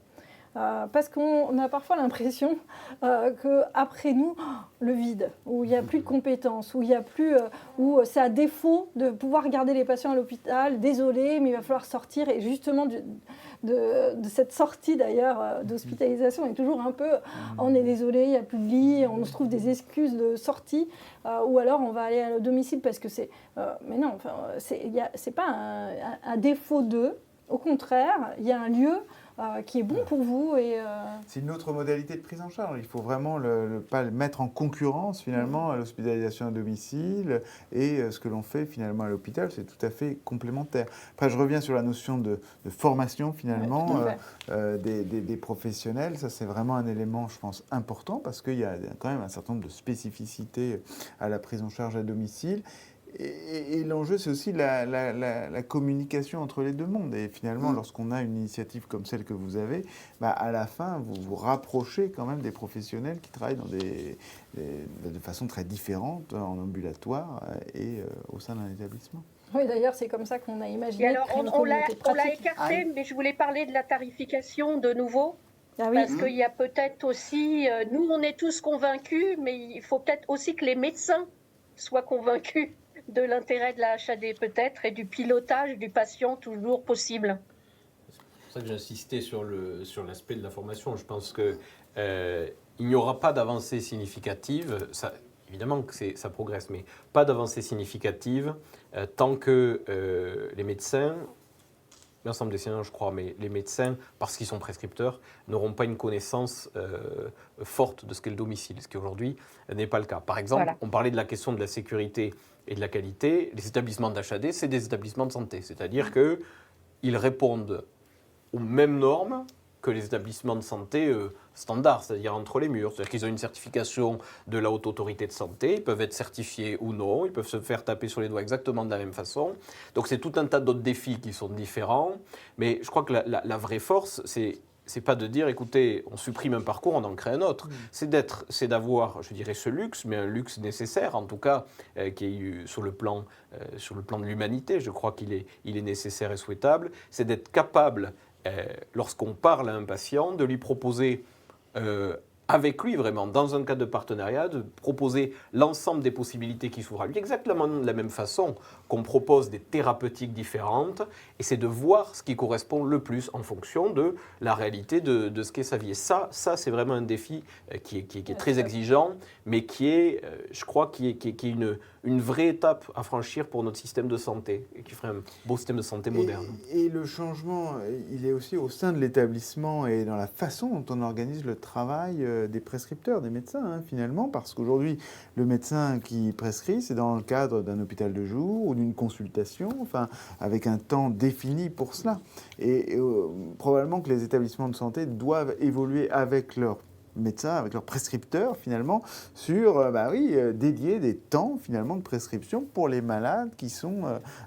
Parce qu'on a parfois l'impression qu'après nous, le vide, où il n'y a plus de compétences, où c'est à défaut de pouvoir garder les patients à l'hôpital, désolé, mais il va falloir sortir. Et justement, de cette sortie d'ailleurs d'hospitalisation est toujours un peu on est désolé, il n'y a plus de lit, on se trouve des excuses de sortie, ou alors on va aller à domicile parce que c'est... mais non, enfin, c'est pas un défaut d'eux, au contraire, il y a un lieu qui est bon pour vous. C'est une autre modalité de prise en charge. Il faut vraiment pas le mettre en concurrence finalement à l'hospitalisation à domicile et ce que l'on fait finalement à l'hôpital, c'est tout à fait complémentaire. Après, je reviens sur la notion de formation finalement des professionnels. Ça, c'est vraiment un élément, je pense, important parce qu'il y a quand même un certain nombre de spécificités à la prise en charge à domicile. Et l'enjeu, c'est aussi la communication entre les deux mondes. Et finalement, lorsqu'on a une initiative comme celle que vous avez, à la fin, vous vous rapprochez quand même des professionnels qui travaillent de façon très différente en ambulatoire et au sein d'un établissement. Oui, d'ailleurs, c'est comme ça qu'on a imaginé. Et alors, on l'a écarté, mais je voulais parler de la tarification de nouveau. Parce qu'il y a peut-être aussi... nous, on est tous convaincus, mais il faut peut-être aussi que les médecins soient convaincus de l'intérêt de la HAD peut-être et du pilotage du patient toujours possible. C'est pour ça que j'insistais sur l'aspect de la formation. Je pense qu'il n'y aura pas d'avancée significative. Évidemment que ça progresse, mais pas d'avancée significative tant que les médecins, l'ensemble des soignants je crois, mais les médecins, parce qu'ils sont prescripteurs, n'auront pas une connaissance forte de ce qu'est le domicile, ce qui aujourd'hui n'est pas le cas. Par exemple, on parlait de la question de la sécurité et de la qualité. Les établissements d'HAD, c'est des établissements de santé, c'est-à-dire qu'ils répondent aux mêmes normes que les établissements de santé standards, c'est-à-dire entre les murs. C'est-à-dire qu'ils ont une certification de la Haute Autorité de Santé, ils peuvent être certifiés ou non, ils peuvent se faire taper sur les doigts exactement de la même façon. Donc c'est tout un tas d'autres défis qui sont différents, mais je crois que la vraie force, c'est pas de dire, écoutez, on supprime un parcours, on en crée un autre. C'est d'avoir, je dirais, ce luxe, mais un luxe nécessaire, en tout cas, qui est sur le plan de l'humanité. Je crois qu'il est nécessaire et souhaitable. C'est d'être capable, lorsqu'on parle à un patient, de lui proposer avec lui vraiment, dans un cadre de partenariat, de proposer l'ensemble des possibilités qui s'ouvrent à lui, exactement de la même façon qu'on propose des thérapeutiques différentes, et c'est de voir ce qui correspond le plus en fonction de la réalité de ce qu'est sa vie. Et ça c'est vraiment un défi qui est très exigeant, mais qui est, je crois, qui est une vraie étape à franchir pour notre système de santé, et qui ferait un beau système de santé moderne. Et le changement, il est aussi au sein de l'établissement et dans la façon dont on organise le travail des prescripteurs, des médecins, finalement, parce qu'aujourd'hui, le médecin qui prescrit, c'est dans le cadre d'un hôpital de jour ou d'une consultation, enfin, avec un temps défini pour cela. Et probablement que les établissements de santé doivent évoluer avec leurs médecins, avec leurs prescripteurs, finalement, sur, dédier des temps, finalement, de prescription pour les malades qui sont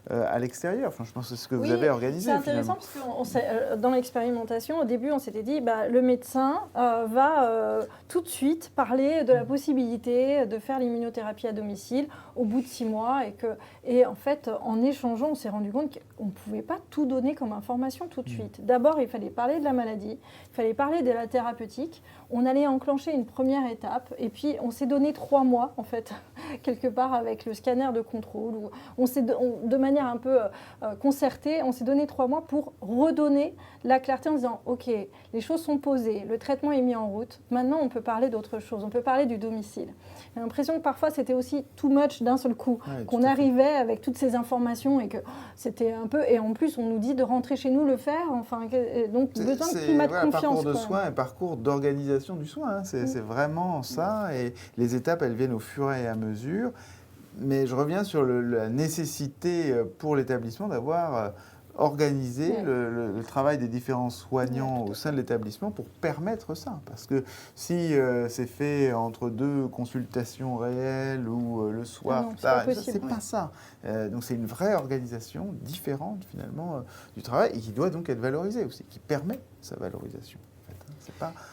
à l'extérieur. Enfin, je pense que c'est ce que vous avez organisé, c'est intéressant parce que dans l'expérimentation, au début, on s'était dit, le médecin va tout de suite parler de la possibilité de faire l'immunothérapie à domicile au bout de 6 mois et en fait, en échangeant, on s'est rendu compte qu'on ne pouvait pas tout donner comme information tout de suite. D'abord, il fallait parler de la maladie, il fallait parler de la thérapeutique. On allait allait enclencher une première étape. Et puis, on s'est donné 3 mois, en fait, quelque part, avec le scanner de contrôle. Où de manière un peu concertée, on s'est donné 3 mois pour redonner la clarté en disant, OK, les choses sont posées, le traitement est mis en route. Maintenant, on peut parler d'autre chose. On peut parler du domicile. J'ai l'impression que parfois, c'était aussi too much d'un seul coup. Ouais, qu'on arrivait avec toutes ces informations et que c'était un peu... Et en plus, on nous dit de rentrer chez nous, le faire. Enfin, donc, besoin de climat de confiance. Un parcours de quoi. soins, un parcours d'organisation du soin. Hein. C'est vraiment ça. Et les étapes, elles viennent au fur et à mesure. Mais je reviens sur la nécessité pour l'établissement d'avoir organisé le travail des différents soignants au sein de l'établissement pour permettre ça. Parce que si c'est fait entre 2 consultations réelles ou le soir, c'est pas ça. Donc c'est une vraie organisation différente finalement du travail et qui doit donc être valorisée aussi, qui permet sa valorisation.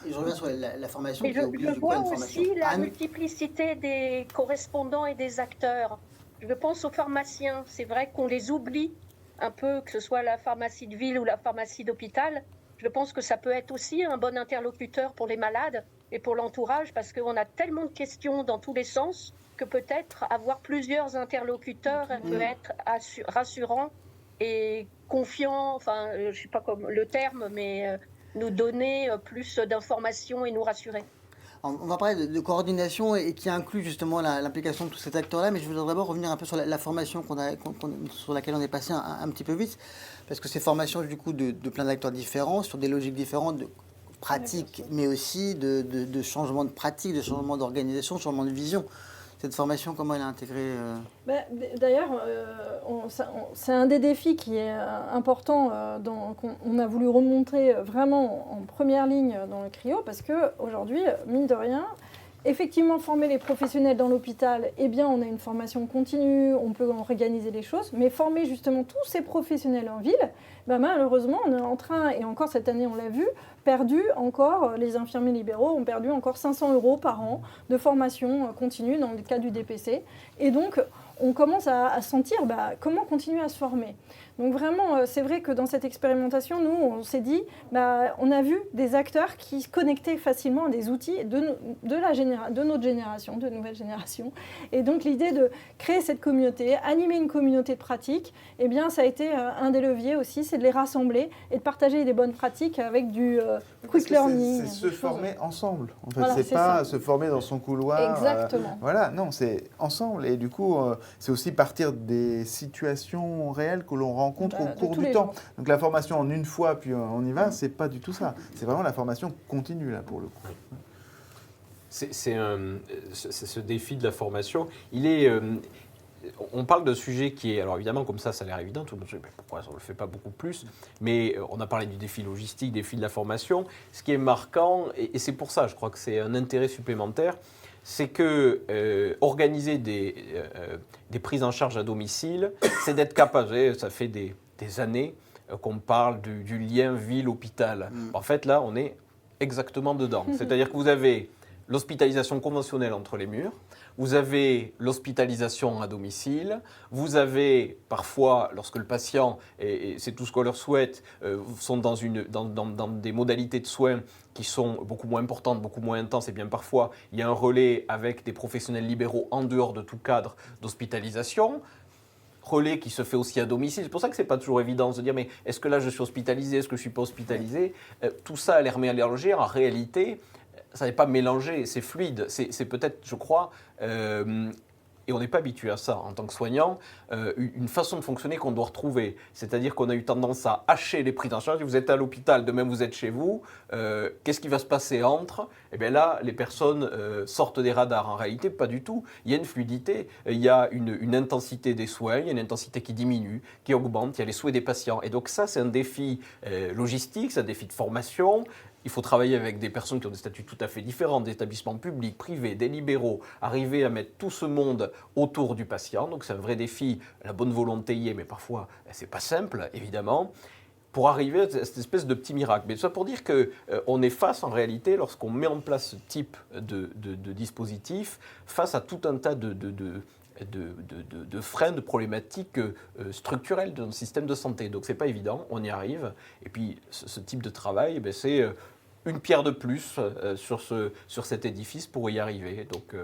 Et je reviens sur la formation. Mais je vois aussi la multiplicité des correspondants et des acteurs. Je pense aux pharmaciens. C'est vrai qu'on les oublie un peu, que ce soit la pharmacie de ville ou la pharmacie d'hôpital. Je pense que ça peut être aussi un bon interlocuteur pour les malades et pour l'entourage, parce qu'on a tellement de questions dans tous les sens que peut-être avoir plusieurs interlocuteurs peut être rassurant et confiant, enfin, je ne sais pas comme le terme, mais nous donner plus d'informations et nous rassurer. On va parler de coordination et qui inclut justement l'implication de tous ces acteurs-là, mais je voudrais d'abord revenir un peu sur la formation sur laquelle on est passé un petit peu vite, parce que ces formations du coup de plein d'acteurs différents, sur des logiques différentes, de pratiques, mais aussi de changement de pratique, de changement d'organisation, de changement de vision. Cette formation, comment elle est intégrée D'ailleurs, c'est un des défis qui est important, qu'on a voulu remontrer vraiment en première ligne dans le CRIO, parce qu'aujourd'hui, mine de rien, effectivement, former les professionnels dans l'hôpital, eh bien, on a une formation continue, on peut organiser les choses, mais former justement tous ces professionnels en ville, malheureusement, on est en train, et encore cette année, on l'a vu, les infirmiers libéraux ont perdu encore 500 € par an de formation continue dans le cas du DPC. Et donc, on commence à sentir comment continuer à se former. Donc vraiment, c'est vrai que dans cette expérimentation, nous, on s'est dit, on a vu des acteurs qui se connectaient facilement à des outils de notre génération, de nouvelle génération. Et donc l'idée de créer cette communauté, animer une communauté de pratique, eh bien, ça a été un des leviers aussi, c'est de les rassembler et de partager des bonnes pratiques avec du quick learning. C'est se former ensemble. En fait, voilà, c'est pas se former dans son couloir. Exactement. Voilà, non, c'est ensemble. Et du coup, c'est aussi partir des situations réelles que l'on rencontre au cours du temps. Donc la formation en une fois, puis on y va, c'est pas du tout ça. C'est vraiment la formation continue, là, pour le coup. Ce défi de la formation, il est... on parle de sujet qui est, alors évidemment comme ça a l'air évident, tout le monde se dit pourquoi on ne le fait pas beaucoup plus, mais on a parlé du défi logistique, défi de la formation. Ce qui est marquant, et c'est pour ça je crois que c'est un intérêt supplémentaire, c'est que organiser des prises en charge à domicile, c'est d'être capable, ça fait des années qu'on parle du lien ville-hôpital. En fait là on est exactement dedans, c'est-à-dire que vous avez l'hospitalisation conventionnelle entre les murs, vous avez l'hospitalisation à domicile, vous avez parfois, lorsque le patient, et c'est tout ce qu'on leur souhaite, sont dans des modalités de soins qui sont beaucoup moins importantes, beaucoup moins intenses, et bien parfois il y a un relais avec des professionnels libéraux en dehors de tout cadre d'hospitalisation, relais qui se fait aussi à domicile. C'est pour ça que ce n'est pas toujours évident de se dire mais est-ce que là je suis hospitalisé, est-ce que je ne suis pas hospitalisé tout ça a l'air mis à l'air légère, en réalité ça n'est pas mélangé, c'est fluide, c'est peut-être, je crois, et on n'est pas habitué à ça en tant que soignant, une façon de fonctionner qu'on doit retrouver. C'est-à-dire qu'on a eu tendance à hacher les prises en charge. Vous êtes à l'hôpital, demain vous êtes chez vous, qu'est-ce qui va se passer entre ? Eh bien là, les personnes sortent des radars. En réalité, pas du tout. Il y a une fluidité, il y a une intensité des soins, il y a une intensité qui diminue, qui augmente, il y a les souhaits des patients. Et donc ça, c'est un défi logistique, c'est un défi de formation. Il faut travailler avec des personnes qui ont des statuts tout à fait différents, des établissements publics, privés, des libéraux, arriver à mettre tout ce monde autour du patient. Donc c'est un vrai défi, la bonne volonté y est, mais parfois c'est pas simple, évidemment, pour arriver à cette espèce de petit miracle. Mais tout ça pour dire qu'on est face, en réalité, lorsqu'on met en place ce type de dispositif, face à tout un tas de freins, de problématiques structurelles de notre système de santé. Donc c'est pas évident, on y arrive. Et puis ce type de travail, c'est une pierre de plus sur cet édifice pour y arriver. Donc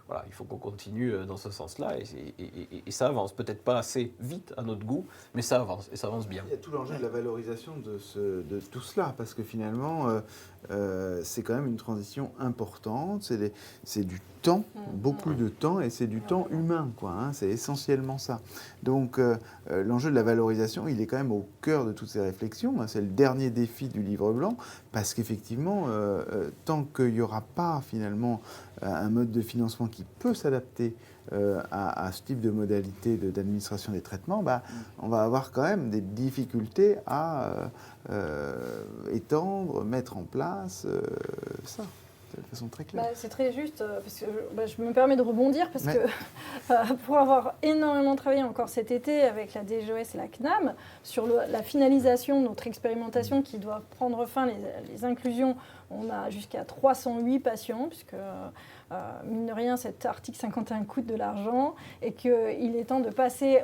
voilà, il faut qu'on continue dans ce sens-là et ça avance. Peut-être pas assez vite à notre goût, mais ça avance et ça avance bien. Il y a tout l'enjeu de la valorisation de tout cela, parce que finalement, c'est quand même une transition importante, c'est du temps, beaucoup de temps, et c'est du temps humain, quoi, hein, c'est essentiellement ça. Donc l'enjeu de la valorisation, il est quand même au cœur de toutes ces réflexions, hein, c'est le dernier défi du livre blanc, parce qu'effectivement, tant qu'il n'y aura pas finalement un mode de financement qui peut s'adapter à ce type de modalité d'administration des traitements, on va avoir quand même des difficultés à étendre, mettre en place ça, de façon très claire. C'est très juste, parce que je me permets de rebondir, parce que pour avoir énormément travaillé encore cet été avec la DGOS et la CNAM sur la finalisation de notre expérimentation qui doit prendre fin, les inclusions, on a jusqu'à 308 patients, puisque mine de rien, cet article 51 coûte de l'argent et qu'il est temps de passer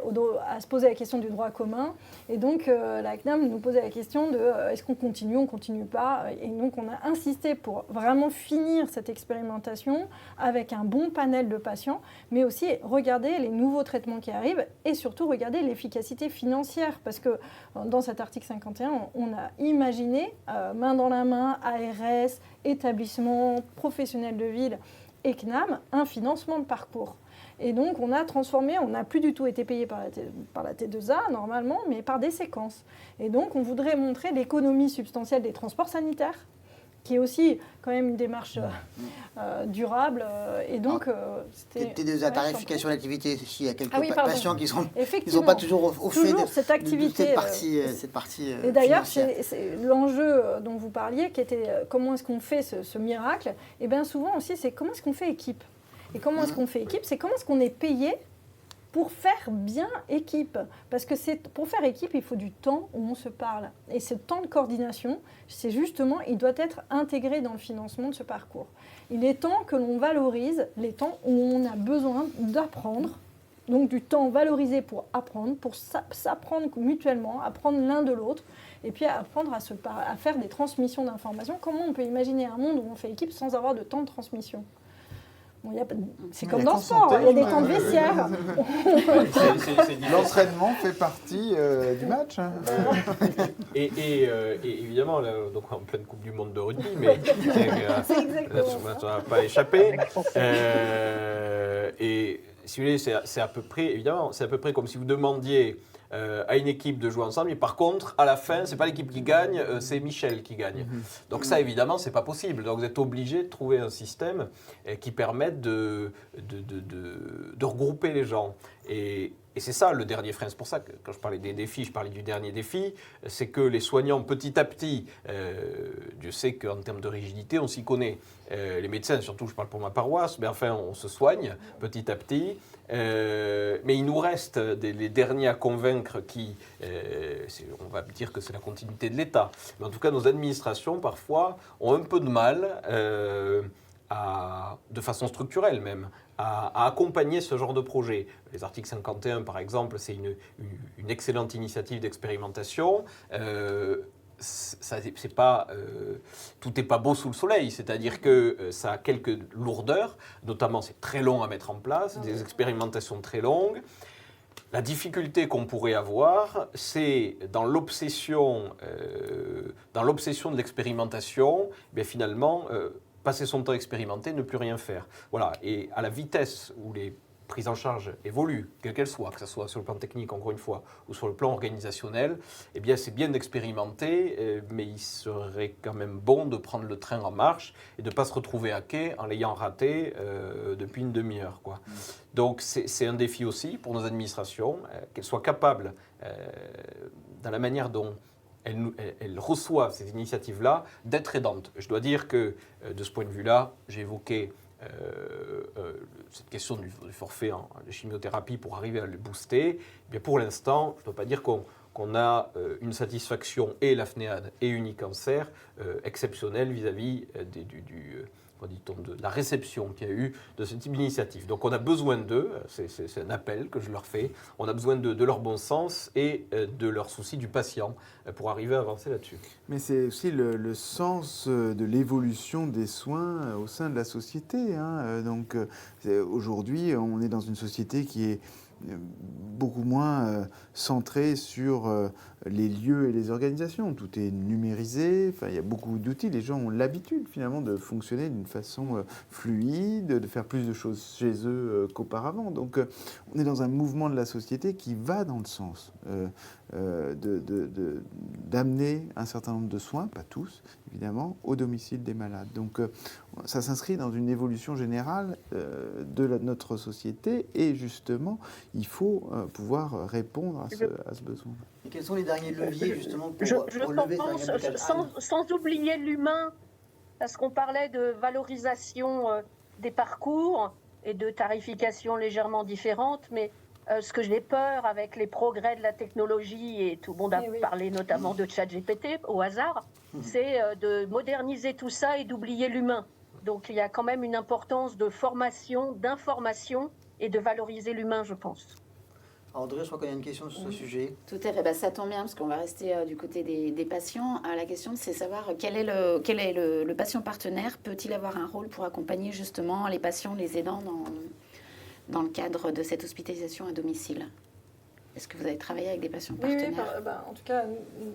à se poser la question du droit commun. Et donc, la CNAM nous posait la question de est-ce qu'on continue, on ne continue pas. Et donc, on a insisté pour vraiment finir cette expérimentation avec un bon panel de patients, mais aussi regarder les nouveaux traitements qui arrivent et surtout regarder l'efficacité financière. Parce que dans cet article 51, on a imaginé, main dans la main, ARS, établissements, professionnels de ville, et CNAM, un financement de parcours. Et donc, on a transformé, on n'a plus du tout été payé par la T2A, normalement, mais par des séquences. Et donc, on voudrait montrer l'économie substantielle des transports sanitaires, qui est aussi quand même une démarche durable. Et donc, c'était T2A, tarification de l'activité. Il y a quelques patients qui ne sont pas toujours au fait de cette partie. Et d'ailleurs, c'est l'enjeu dont vous parliez, qui était comment est-ce qu'on fait ce miracle. Et bien souvent aussi, c'est comment est-ce qu'on fait équipe. Et comment est-ce qu'on fait équipe, c'est comment est-ce qu'on est payé pour faire bien équipe. Parce que pour faire équipe, il faut du temps où on se parle. Et ce temps de coordination, c'est justement, il doit être intégré dans le financement de ce parcours. Il est temps que l'on valorise les temps où on a besoin d'apprendre, donc du temps valorisé pour apprendre, pour s'apprendre mutuellement, apprendre l'un de l'autre, et puis apprendre à faire des transmissions d'informations. Comment on peut imaginer un monde où on fait équipe sans avoir de temps de transmission ? C'est comme dans le sport, il y a des temps de vestiaire. L'entraînement fait partie du match. Et évidemment, là, donc en pleine Coupe du Monde de rugby, mais ça n'a pas échappé. Et si vous voulez, c'est à peu près, évidemment, c'est à peu près comme si vous demandiez à une équipe de jouer ensemble, et par contre, à la fin, c'est pas l'équipe qui gagne, c'est Michel qui gagne. Donc ça, évidemment, c'est pas possible. Donc vous êtes obligé de trouver un système qui permette de regrouper les gens. Et c'est ça le dernier frein. C'est pour ça que quand je parlais des défis, je parlais du dernier défi, c'est que les soignants, petit à petit, Dieu sait qu'en termes de rigidité, on s'y connaît. Les médecins, surtout, je parle pour ma paroisse, mais enfin, on se soigne petit à petit. Mais il nous reste les derniers à convaincre qui, on va dire que c'est la continuité de l'État. Mais en tout cas, nos administrations, parfois, ont un peu de mal, de façon structurelle même, à accompagner ce genre de projet. Les articles 51, par exemple, c'est une excellente initiative d'expérimentation. Tout n'est pas beau sous le soleil, c'est-à-dire que ça a quelques lourdeurs, notamment c'est très long à mettre en place, des expérimentations très longues. La difficulté qu'on pourrait avoir, c'est dans l'obsession de l'expérimentation, bien finalement, passer son temps à expérimenter, ne plus rien faire. Voilà. Et à la vitesse où les prises en charge évoluent, quelle qu'elle soit, que ce soit sur le plan technique, encore une fois, ou sur le plan organisationnel, eh bien, c'est bien d'expérimenter, mais il serait quand même bon de prendre le train en marche et de ne pas se retrouver à quai en l'ayant raté depuis une demi-heure, quoi. Donc, c'est un défi aussi pour nos administrations, qu'elles soient capables, dans la manière dont elles reçoivent ces initiatives-là, d'être aidantes. Je dois dire que, de ce point de vue-là, j'ai évoqué cette question du forfait de chimiothérapie pour arriver à le booster. Eh bien, pour l'instant, je ne dois pas dire qu'on qu'on a une satisfaction et la FNEAD et Unicancer exceptionnelle vis-à-vis de la réception qu'il y a eu de ce type d'initiative. Donc on a besoin d'eux, c'est un appel que je leur fais, on a besoin de leur bon sens et de leur souci du patient pour arriver à avancer là-dessus. Mais c'est aussi le sens de l'évolution des soins au sein de la société. Donc aujourd'hui, on est dans une société qui est beaucoup moins centrée sur les lieux et les organisations. Tout est numérisé, enfin, il y a beaucoup d'outils. Les gens ont l'habitude finalement de fonctionner d'une façon fluide, de faire plus de choses chez eux qu'auparavant. Donc on est dans un mouvement de la société qui va dans le sens d'amener un certain nombre de soins, pas tous évidemment, au domicile des malades. Donc ça s'inscrit dans une évolution générale de notre société et justement il faut pouvoir répondre à ce besoin. Et quels sont les derniers leviers justement pour lever pense, ça sans oublier l'humain, parce qu'on parlait de valorisation des parcours et de tarification légèrement différentes, mais ce que j'ai peur avec les progrès de la technologie, et tout le monde a parlé notamment de ChatGPT au hasard, c'est de moderniser tout ça et d'oublier l'humain. Donc il y a quand même une importance de formation, d'information et de valoriser l'humain, je pense. Audrey, je crois qu'il y a une question sur ce sujet. Tout à fait, ça tombe bien parce qu'on va rester du côté des patients. La question, c'est savoir quel est le patient partenaire. Peut-il avoir un rôle pour accompagner justement les patients, les aidants dans le cadre de cette hospitalisation à domicile? Est-ce que vous avez travaillé avec des patients partenaires? En tout cas,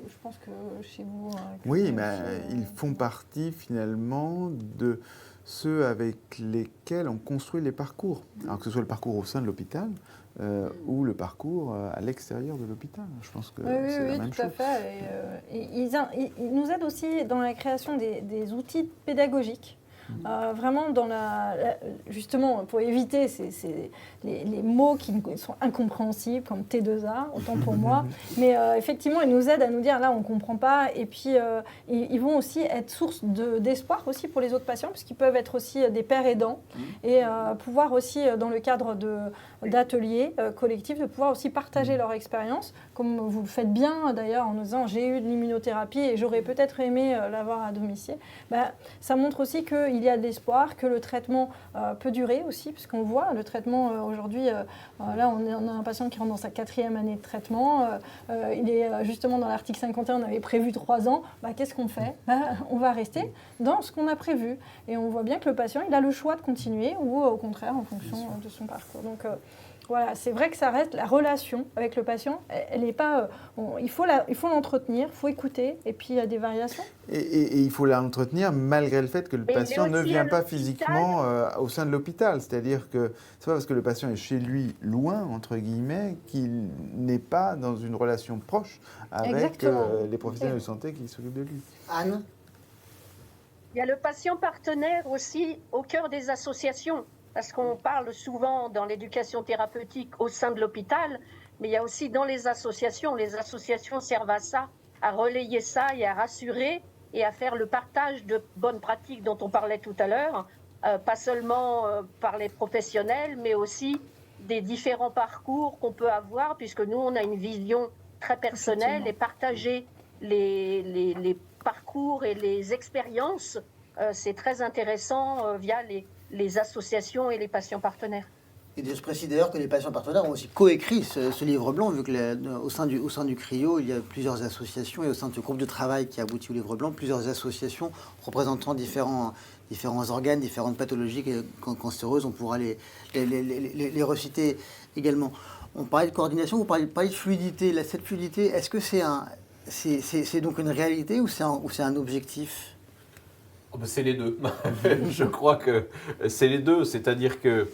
je pense que chez vous... Oui, mais ils font partie finalement de ceux avec lesquels on construit les parcours. Alors que ce soit le parcours au sein de l'hôpital ou le parcours à l'extérieur de l'hôpital. Je pense que c'est la même chose. Oui, tout à fait. Ils nous aident aussi dans la création des outils pédagogiques. Vraiment justement pour éviter les mots qui sont incompréhensibles comme T2A, autant pour moi, mais effectivement ils nous aident à nous dire là on ne comprend pas, et puis ils vont aussi être source d'espoir aussi pour les autres patients, puisqu'ils peuvent être aussi des pères aidants et pouvoir aussi dans le cadre d'ateliers collectifs de pouvoir aussi partager leur expérience, comme vous le faites bien d'ailleurs en nous disant j'ai eu de l'immunothérapie et j'aurais peut-être aimé l'avoir à domicile. Ça montre aussi qu'il y a de l'espoir, que le traitement peut durer aussi, puisqu'on voit le traitement aujourd'hui, là on a un patient qui rentre dans sa 4e année de traitement, il est justement dans l'article 51, on avait prévu 3 ans, qu'est-ce qu'on fait? On va rester dans ce qu'on a prévu, et on voit bien que le patient il a le choix de continuer ou au contraire en fonction de son parcours. Donc voilà, c'est vrai que ça reste la relation avec le patient, elle n'est pas... il faut l'entretenir, il faut écouter, et puis il y a des variations. Et il faut l'entretenir malgré le fait que le patient ne vient pas physiquement au sein de l'hôpital. C'est-à-dire que c'est pas parce que le patient est chez lui, loin, entre guillemets, qu'il n'est pas dans une relation proche avec les professionnels de santé qui s'occupent de lui. Anne? Il y a le patient partenaire aussi au cœur des associations. Parce qu'on parle souvent dans l'éducation thérapeutique au sein de l'hôpital, mais il y a aussi dans les associations. Les associations servent à ça, à relayer ça et à rassurer et à faire le partage de bonnes pratiques dont on parlait tout à l'heure, pas seulement par les professionnels, mais aussi des différents parcours qu'on peut avoir, puisque nous, on a une vision très personnelle, et partager les parcours et les expériences, c'est très intéressant via les associations et les patients partenaires. Et je précise d'ailleurs que les patients partenaires ont aussi coécrit ce livre blanc, vu que au sein du CRIO, il y a plusieurs associations, et au sein de ce groupe de travail qui aboutit au livre blanc, plusieurs associations représentant différents organes, différentes pathologies cancéreuses. On pourra les reciter également. On parlait de coordination, vous parlez de fluidité. Cette fluidité, est-ce que c'est donc une réalité ou c'est un objectif? C'est les deux. Je crois que c'est les deux. C'est-à-dire que,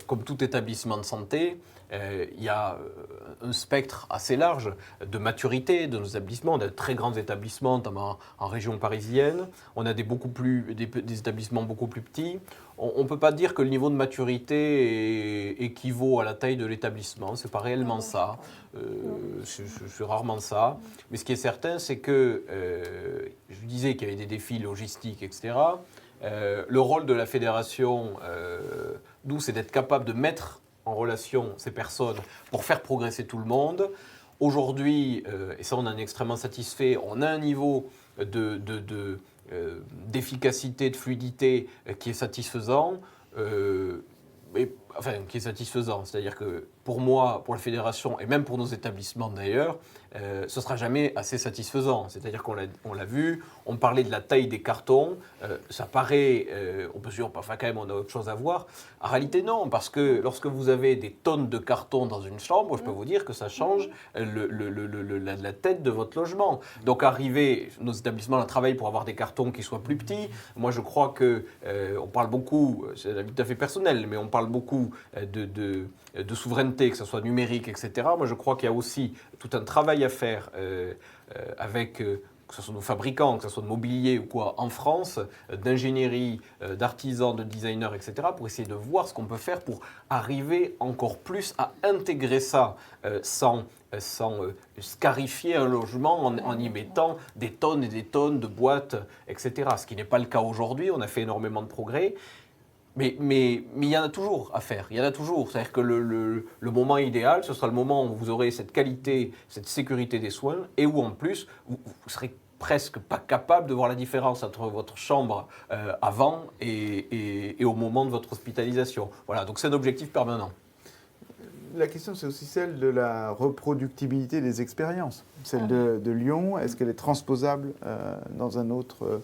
comme tout établissement de santé, il y a un spectre assez large de maturité de nos établissements. On a de très grands établissements, notamment en région parisienne. On a des établissements beaucoup plus petits. On ne peut pas dire que le niveau de maturité équivaut à la taille de l'établissement. Ce n'est pas réellement ça. C'est rarement ça. Mais ce qui est certain, c'est que, je disais qu'il y avait des défis logistiques, etc. Le rôle de la fédération, c'est d'être capable de mettre en relation ces personnes pour faire progresser tout le monde. Aujourd'hui, et ça on en est extrêmement satisfait, on a un niveau d'efficacité, de fluidité qui est satisfaisant. Qui est satisfaisant. C'est-à-dire que pour moi, pour la fédération et même pour nos établissements d'ailleurs, ce ne sera jamais assez satisfaisant. C'est-à-dire qu'on l'a vu, on parlait de la taille des cartons, ça paraît, on peut se dire, enfin quand même on a autre chose à voir. En réalité non, parce que lorsque vous avez des tonnes de cartons dans une chambre, je peux vous dire que ça change la tête de votre logement. Donc nos établissements travaillent pour avoir des cartons qui soient plus petits. Moi je crois que, on parle beaucoup, c'est un avis tout à fait personnel, mais on parle beaucoup de souveraineté, que ce soit numérique, etc. Moi, je crois qu'il y a aussi tout un travail à faire avec, que ce soit nos fabricants, que ce soit de mobilier ou quoi, en France, d'ingénierie, d'artisans, de designers, etc., pour essayer de voir ce qu'on peut faire pour arriver encore plus à intégrer ça sans scarifier un logement en y mettant des tonnes et des tonnes de boîtes, etc. Ce qui n'est pas le cas aujourd'hui, on a fait énormément de progrès. Mais il y en a toujours à faire, il y en a toujours. C'est-à-dire que le moment idéal, ce sera le moment où vous aurez cette qualité, cette sécurité des soins, et où en plus, vous serez presque pas capable de voir la différence entre votre chambre avant et au moment de votre hospitalisation. Voilà, donc c'est un objectif permanent. La question, c'est aussi celle de la reproductibilité des expériences. Celle de Lyon, est-ce qu'elle est transposable dans un autre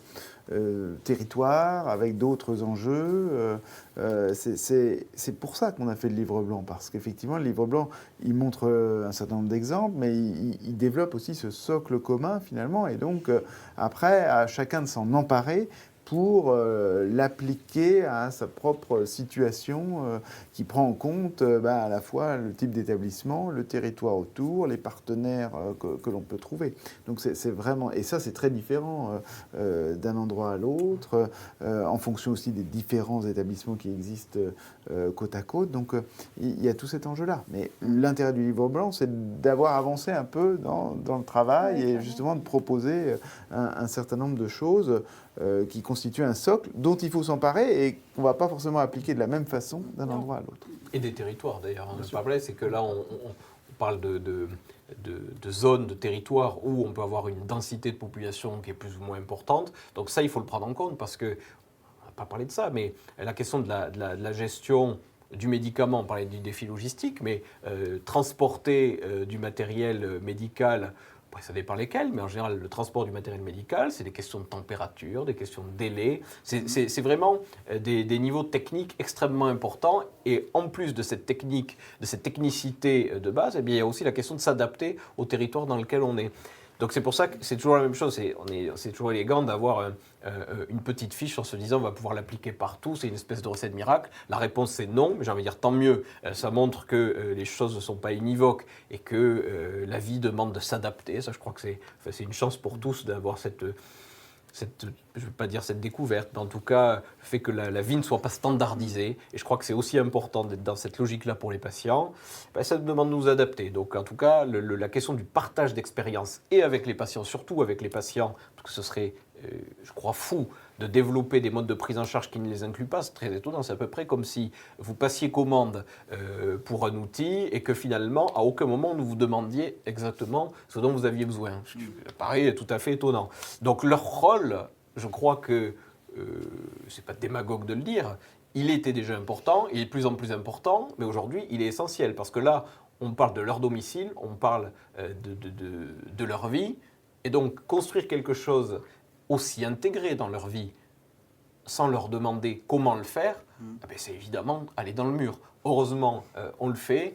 territoire, avec d'autres enjeux c'est pour ça qu'on a fait le livre blanc, parce qu'effectivement, le livre blanc, il montre un certain nombre d'exemples, mais il développe aussi ce socle commun, finalement, et donc, après, à chacun de s'en emparer pour l'appliquer à sa propre situation qui prend en compte à la fois le type d'établissement, le territoire autour, les partenaires que l'on peut trouver. Donc c'est vraiment, et ça c'est très différent d'un endroit à l'autre, en fonction aussi des différents établissements qui existent côte à côte. Donc il y a tout cet enjeu-là. Mais l'intérêt du livre blanc, c'est d'avoir avancé un peu dans le travail et justement de proposer un certain nombre de choses qui constituent un socle dont il faut s'emparer et qu'on ne va pas forcément appliquer de la même façon d'un endroit à l'autre. Et des territoires d'ailleurs. Le problème, c'est que là, on parle de zones, de territoires où on peut avoir une densité de population qui est plus ou moins importante. Donc ça, il faut le prendre en compte parce que, on n'a pas parlé de ça, mais la question de la gestion du médicament, on parlait du défi logistique, mais transporter du matériel médical, ça dépend lesquels, mais en général, le transport du matériel médical, c'est des questions de température, des questions de délai. C'est vraiment des niveaux techniques extrêmement importants. Et en plus de cette technicité de base, eh bien, il y a aussi la question de s'adapter au territoire dans lequel on est. Donc c'est pour ça que c'est toujours la même chose. C'est toujours élégant d'avoir une petite fiche en se disant on va pouvoir l'appliquer partout. C'est une espèce de recette miracle. La réponse c'est non, mais j'ai envie de dire tant mieux. Ça montre que les choses ne sont pas univoques et que la vie demande de s'adapter. Ça, je crois que c'est une chance pour tous d'avoir cette, je ne veux pas dire cette découverte, mais en tout cas, le fait que la vie ne soit pas standardisée, et je crois que c'est aussi important d'être dans cette logique-là pour les patients, ça demande de nous adapter. Donc en tout cas, la question du partage d'expérience, et avec les patients, surtout avec les patients, parce que ce serait, je crois, fou de développer des modes de prise en charge qui ne les incluent pas, c'est très étonnant, c'est à peu près comme si vous passiez commande pour un outil et que finalement, à aucun moment, nous vous demandiez exactement ce dont vous aviez besoin. Ça paraît tout à fait étonnant. Donc leur rôle, je crois que, c'est pas démagogue de le dire, il était déjà important, il est de plus en plus important, mais aujourd'hui, il est essentiel parce que là, on parle de leur domicile, on parle de leur vie, et donc construire quelque chose aussi intégré dans leur vie, sans leur demander comment le faire, c'est évidemment aller dans le mur. Heureusement, on le fait.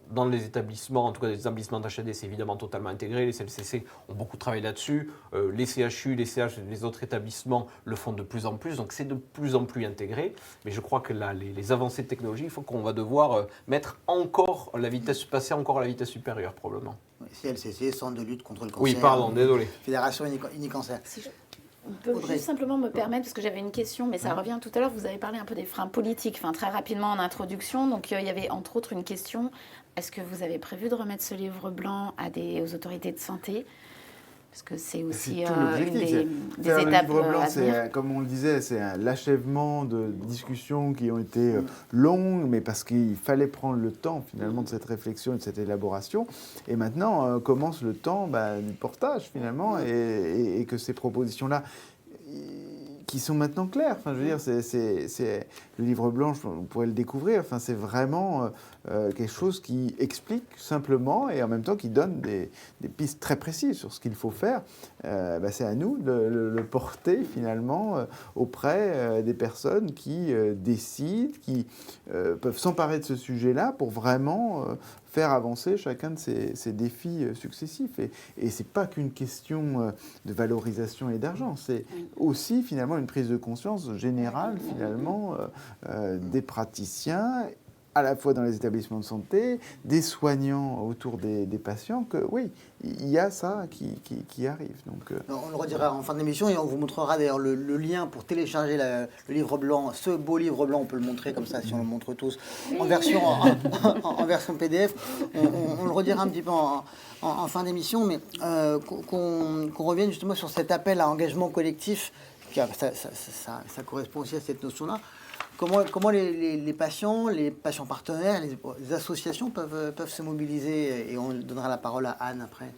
Dans les établissements, en tout cas les établissements d'HAD, c'est évidemment totalement intégré. Les CLCC ont beaucoup travaillé là-dessus. Les CHU, les CH, les autres établissements le font de plus en plus. Donc c'est de plus en plus intégré. Mais je crois que là, les avancées de technologie, il faut qu'on va devoir mettre encore la vitesse, passer encore à la vitesse supérieure probablement. CLCC, Centre de lutte contre le cancer. Oui, pardon, désolé. Fédération Unicancer. Si on peut juste simplement me permettre, parce que j'avais une question, mais ça revient tout à l'heure, vous avez parlé un peu des freins politiques, très rapidement en introduction. Donc il y avait entre autres une question, est-ce que vous avez prévu de remettre ce livre blanc aux autorités de santé ? Parce que c'est aussi tout une l'objectif. des Faire le étapes livre blanc, à venir. c'est, comme on le disait, c'est l'achèvement de discussions qui ont été longues, mais parce qu'il fallait prendre le temps finalement de cette réflexion et de cette élaboration. Et maintenant commence le temps du portage finalement, et que ces propositions-là, qui sont maintenant claires. Enfin, je veux dire, c'est le livre blanc, vous pourrez le découvrir. Enfin, c'est vraiment quelque chose qui explique simplement et en même temps qui donne des pistes très précises sur ce qu'il faut faire. C'est à nous de le porter finalement auprès des personnes qui décident, qui peuvent s'emparer de ce sujet-là pour vraiment faire avancer chacun de ces défis successifs. Et ce n'est pas qu'une question de valorisation et d'argent, c'est aussi finalement une prise de conscience générale finalement des praticiens, à la fois dans les établissements de santé, des soignants autour des patients, que oui, il y a ça qui arrive. Donc, On le redira en fin d'émission et on vous montrera d'ailleurs le lien pour télécharger le livre blanc, ce beau livre blanc, on peut le montrer comme ça si on le montre tous, en version, en version PDF. On le redira un petit peu en fin d'émission, mais qu'on revienne justement sur cet appel à engagement collectif, ça correspond aussi à cette notion-là. Comment les patients partenaires, les associations peuvent se mobiliser, et on donnera la parole à Anne après.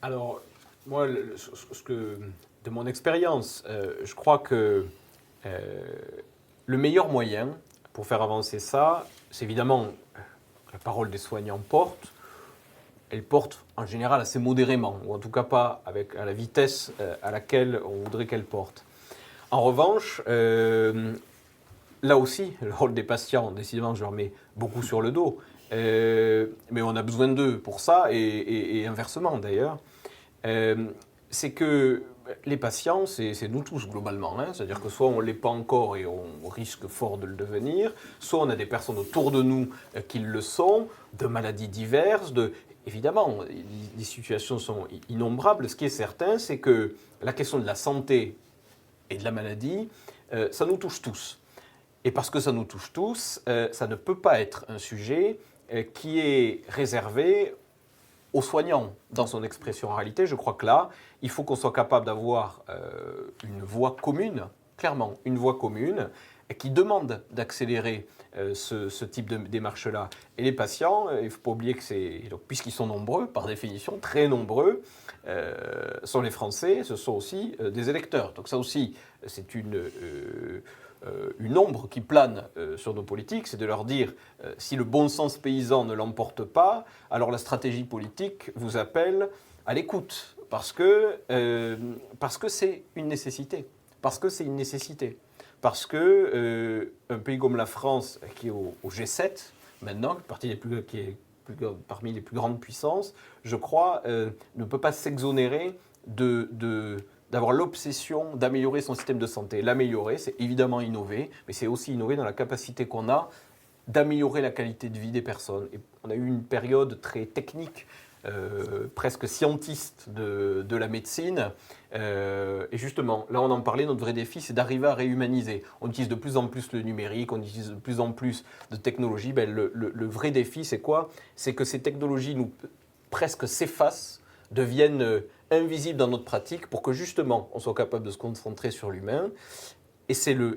Alors, moi, de mon expérience, je crois que le meilleur moyen pour faire avancer ça, c'est évidemment la parole des soignants porte. Elle porte en général assez modérément, ou en tout cas pas à la vitesse à laquelle on voudrait qu'elle porte. En revanche, là aussi, le rôle des patients, décidément, je leur mets beaucoup sur le dos, mais on a besoin d'eux pour ça, et inversement d'ailleurs. C'est que les patients, c'est nous tous globalement, hein, c'est-à-dire que soit on ne l'est pas encore et on risque fort de le devenir, soit on a des personnes autour de nous qui le sont, de maladies diverses, évidemment, les situations sont innombrables. Ce qui est certain, c'est que la question de la santé et de la maladie, ça nous touche tous. Et parce que ça nous touche tous, ça ne peut pas être un sujet qui est réservé aux soignants dans son expression. En réalité, je crois que là, il faut qu'on soit capable d'avoir une voie commune, clairement, une voie commune, qui demande d'accélérer ce type de démarche-là. Et les patients, il ne faut pas oublier que puisqu'ils sont nombreux, par définition, très nombreux, sont les Français, ce sont aussi des électeurs. Donc ça aussi, c'est une ombre qui plane sur nos politiques, c'est de leur dire si le bon sens paysan ne l'emporte pas, alors la stratégie politique vous appelle à l'écoute, parce que c'est une nécessité. Parce que c'est une nécessité. Parce que un pays comme la France, qui est au G7 maintenant, qui est parmi les plus grandes puissances, je crois, ne peut pas s'exonérer d'avoir l'obsession d'améliorer son système de santé. L'améliorer, c'est évidemment innover, mais c'est aussi innover dans la capacité qu'on a d'améliorer la qualité de vie des personnes. Et on a eu une période très technique, presque scientiste de la médecine. Et justement, là on en parlait, notre vrai défi, c'est d'arriver à réhumaniser. On utilise de plus en plus le numérique, on utilise de plus en plus de technologies. Le vrai défi, c'est quoi ? C'est que ces technologies presque s'effacent, deviennent invisibles dans notre pratique pour que justement on soit capable de se concentrer sur l'humain. Et c'est le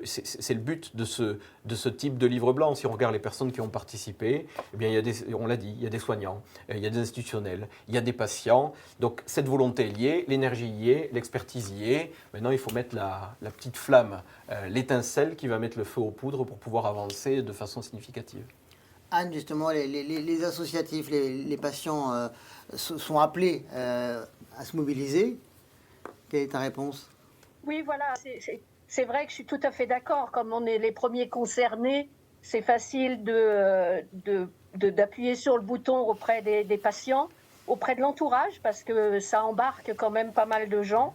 but de ce type de livre blanc. Si on regarde les personnes qui ont participé, eh bien, on l'a dit, il y a des soignants, il y a des institutionnels, il y a des patients. Donc cette volonté y est, l'énergie y est, l'expertise y est. Maintenant, il faut mettre la petite flamme, l'étincelle qui va mettre le feu aux poudres pour pouvoir avancer de façon significative. Anne, justement, les associatifs, les patients sont appelés à se mobiliser. Quelle est ta réponse ? Oui, voilà, c'est vrai que je suis tout à fait d'accord. Comme on est les premiers concernés, c'est facile d'appuyer sur le bouton auprès des patients, auprès de l'entourage, parce que ça embarque quand même pas mal de gens.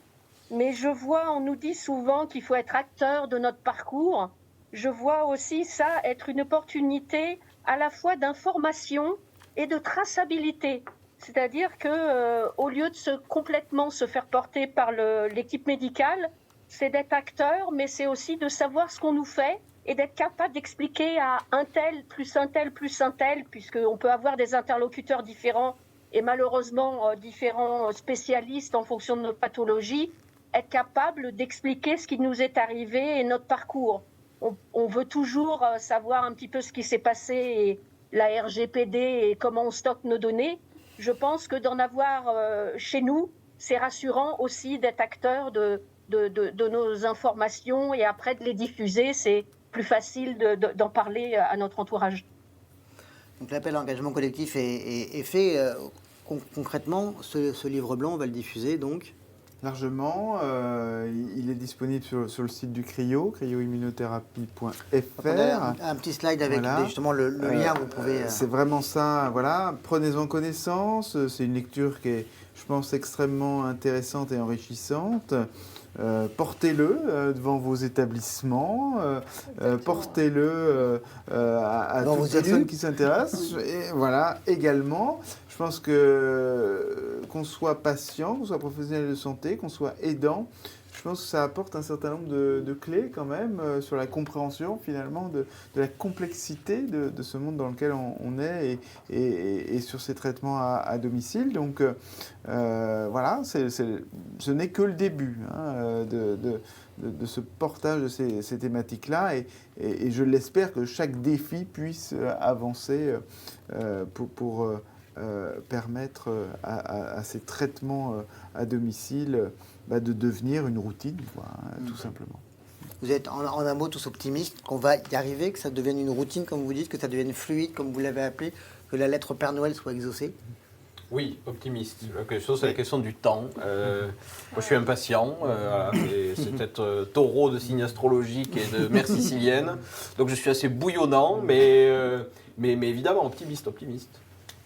Mais on nous dit souvent qu'il faut être acteur de notre parcours. Je vois aussi ça être une opportunité à la fois d'information et de traçabilité. C'est-à-dire qu'au lieu de complètement se faire porter par l'équipe médicale, c'est d'être acteur, mais c'est aussi de savoir ce qu'on nous fait et d'être capable d'expliquer à un tel, plus un tel, plus un tel, puisqu'on peut avoir des interlocuteurs différents et malheureusement différents spécialistes en fonction de nos pathologies, être capables d'expliquer ce qui nous est arrivé et notre parcours. On veut toujours savoir un petit peu ce qui s'est passé, et la RGPD et comment on stocke nos données. Je pense que d'en avoir chez nous, c'est rassurant aussi d'être acteur de nos informations, et après de les diffuser, c'est plus facile d'en parler à notre entourage. Donc l'appel à engagement collectif est fait. Concrètement, ce livre blanc, on va le diffuser donc largement. Il est disponible sur le site du CRIO, crioimmunothérapie.fr. Un petit slide avec justement le lien, vous pouvez... C'est vraiment ça, voilà. Prenez-en connaissance. C'est une lecture qui est, je pense, extrêmement intéressante et enrichissante. Portez-le devant vos établissements, portez-le à toutes les personnes qui s'intéressent. Et voilà, également, je pense que qu'on soit patient, qu'on soit professionnel de santé, qu'on soit aidant, je pense que ça apporte un certain nombre de clés quand même sur la compréhension finalement de la complexité de ce monde dans lequel on est et sur ces traitements à domicile. Donc voilà, ce n'est que le début de ce portage de ces thématiques-là et je l'espère que chaque défi puisse avancer pour permettre à ces traitements à domicile de devenir une routine, tout simplement. Vous êtes en un mot tous optimistes qu'on va y arriver, que ça devienne une routine, comme vous dites, que ça devienne fluide, comme vous l'avez appelé, que la lettre Père Noël soit exaucée? Oui, optimiste. La question, c'est la question du temps. Moi, je suis impatient. Voilà, c'est peut-être taureau de signe astrologique et de mer sicilienne. Donc, je suis assez bouillonnant, mais évidemment optimiste.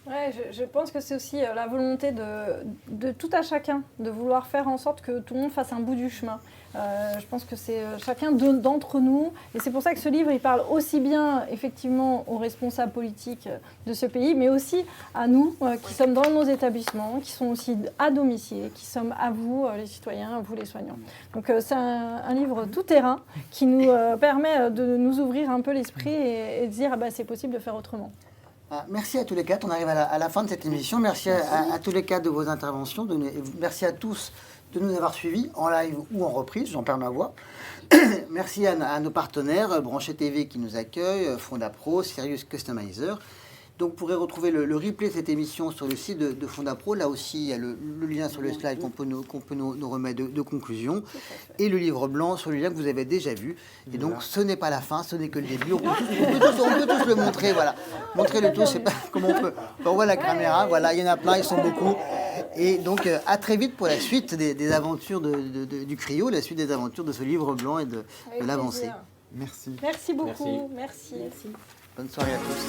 Ouais, je pense que c'est aussi la volonté de tout à chacun, de vouloir faire en sorte que tout le monde fasse un bout du chemin. Je pense que c'est chacun d'entre nous, et c'est pour ça que ce livre, il parle aussi bien effectivement aux responsables politiques de ce pays, mais aussi à nous qui sommes dans nos établissements, qui sont aussi à domicile, qui sommes à vous les citoyens, à vous les soignants. Donc c'est un livre tout terrain qui nous permet de nous ouvrir un peu l'esprit et de dire c'est possible de faire autrement. Merci à tous les quatre. On arrive à la fin de cette émission. Merci à tous les quatre de vos interventions. Merci à tous de nous avoir suivis en live ou en reprise. J'en perds ma voix. Merci à nos partenaires, Branché TV qui nous accueille, Fondapro, Sirius Customizer. Donc vous pourrez retrouver le replay de cette émission sur le site de Fondapro. Là aussi, il y a le lien sur le slide qu'on peut nous remettre de conclusion. Et le livre blanc sur le lien que vous avez déjà vu. Et donc, ce n'est pas la fin, ce n'est que le début. On peut tous le montrer, voilà. Montrer le tout, c'est pas comment on peut. On voit la caméra, voilà, il y en a plein, ils sont beaucoup. Et donc, à très vite pour la suite des aventures du CRIO, la suite des aventures de ce livre blanc et de l'avancée. Merci. Merci beaucoup. Merci. Bonne soirée à tous.